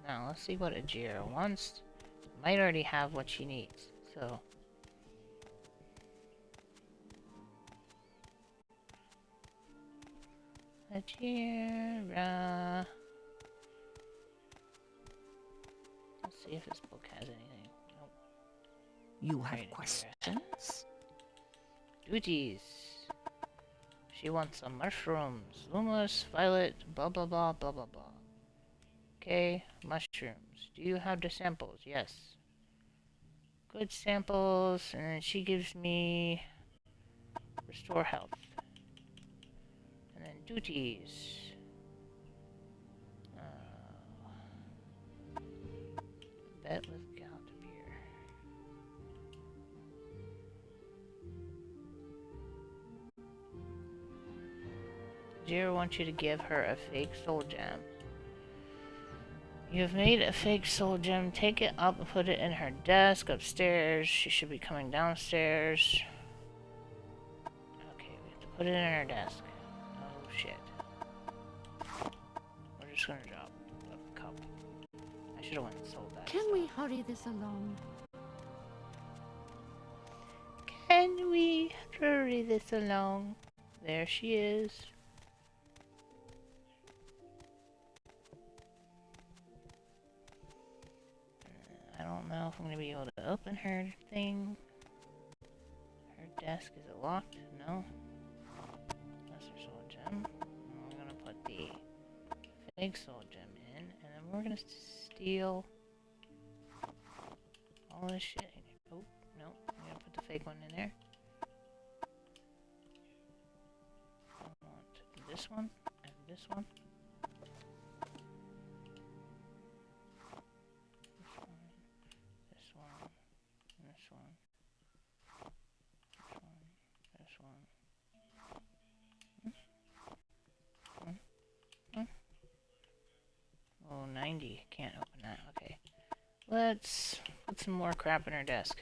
now let's see what Ajira wants. Might already have what she needs, so. Ajira. Let's see if this book has anything. Nope. You have questions? Duties. She wants some mushrooms. Luminous, violet, blah blah blah blah blah blah. Okay, mushrooms. Do you have the samples? Yes. Good samples, and then she gives me restore health. And then duties. Bet with Galtapir. Jira wants you to give her a fake soul gem. You have made a fake soul gem. Take it up and put it in her desk upstairs. She should be coming downstairs. Okay, we have to put it in her desk. Oh shit. We're just gonna drop a cup. I should have went and sold that. Can we hurry this along? Can we hurry this along? There she is. I don't know if I'm going to be able to open her thing. Her desk, is it locked? No. That's her soul gem. We're going to put the fake soul gem in, and then we're going to steal all this shit in here. Oh, no. I'm going to put the fake one in there. I want this one and this one. Oh, 90. Can't open that. Okay. Let's put some more crap in her desk.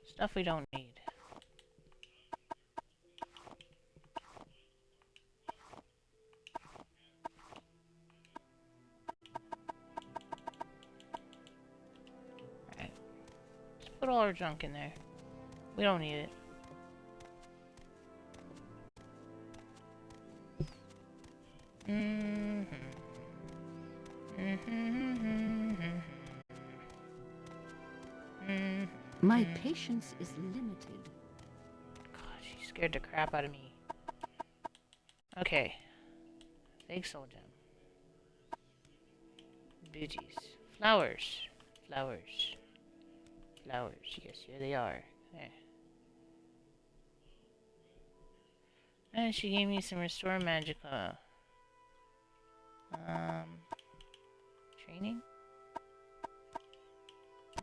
Stuff we don't need. Alright. Let's put all our junk in there. We don't need it. My patience is limited. God, she scared the crap out of me. Okay. Fake soul gem. Beauties. Flowers. Flowers. Flowers. Yes, here they are. There. And she gave me some Restore Magicka. Training?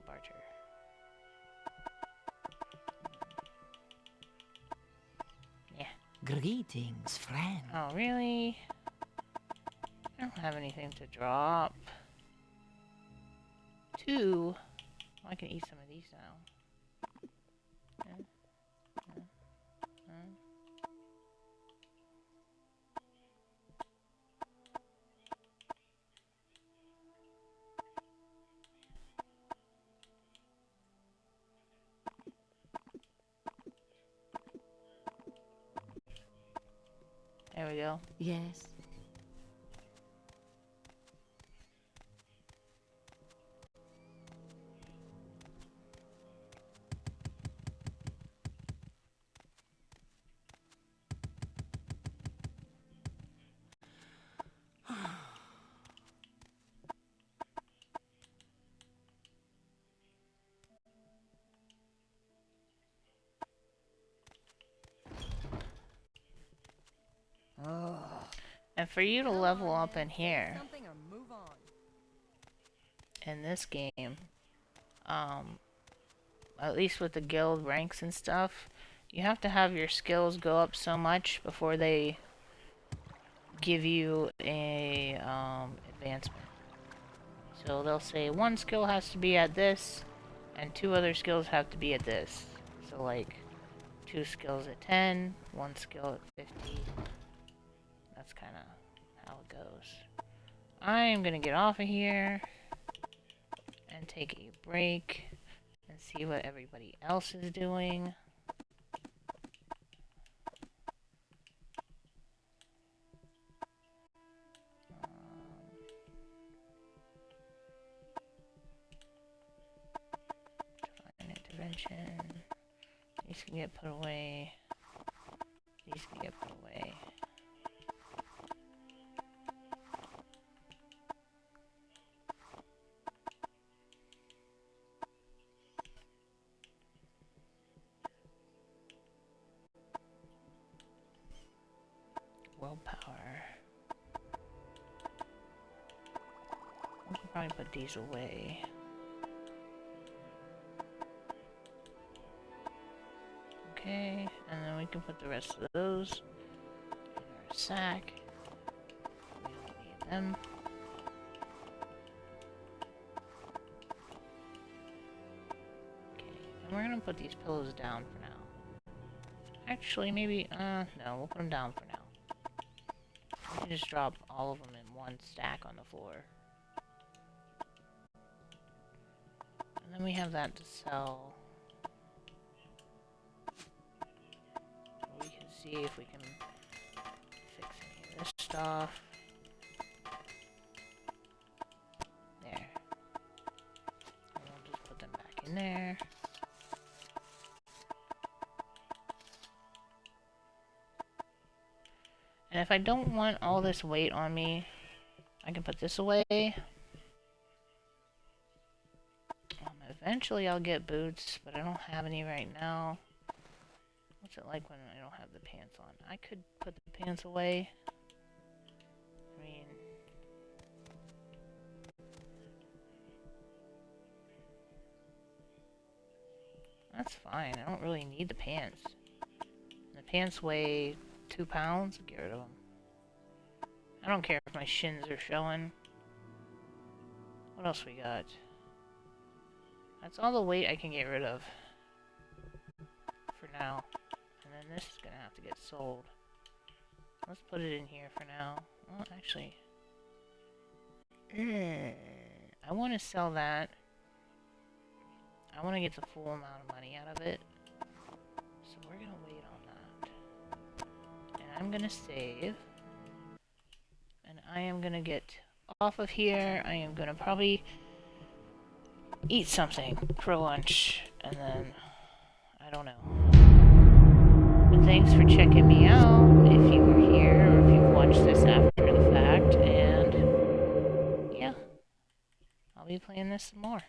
Barter. Yeah. Greetings, friend. Oh, really? I don't have anything to drop. 2. Oh, I can eat some of these now. There we go. Yes. And for you to level up in here, Something or move on. in this game, at least with the guild ranks and stuff, you have to have your skills go up so much before they give you a advancement. So they'll say one skill has to be at this, and 2 other skills have to be at this. So like 2 skills at 10, 1 skill at 50. That's kind of how it goes. I am gonna get off of here and take a break and see what everybody else is doing. Divine intervention. These can get put away. These can get put away. Willpower. We can probably put these away. Okay, and then we can put the rest of those in our sack. We don't need them. Okay, and we're gonna put these pillows down for now. Actually, maybe, no, we'll put them down for now. We can just drop all of them in one stack on the floor. And then we have that to sell. We can see if we can fix any of this stuff. There. And we'll just put them back in there. And if I don't want all this weight on me, I can put this away. Eventually I'll get boots, but I don't have any right now. What's it like when I don't have the pants on? I could put the pants away. I mean... that's fine. I don't really need the pants. The pants weigh 2 pounds, get rid of them. I don't care if my shins are showing. What else we got? That's all the weight I can get rid of. For now. And then this is gonna have to get sold. Let's put it in here for now. Well, actually... I want to sell that. I want to get the full amount of money out of it. So we're gonna wait on that. And I'm gonna save. And I am gonna get off of here. I am gonna probably eat something for lunch. And then, I don't know. But thanks for checking me out if you were here or if you watched this after the fact. And yeah, I'll be playing this some more.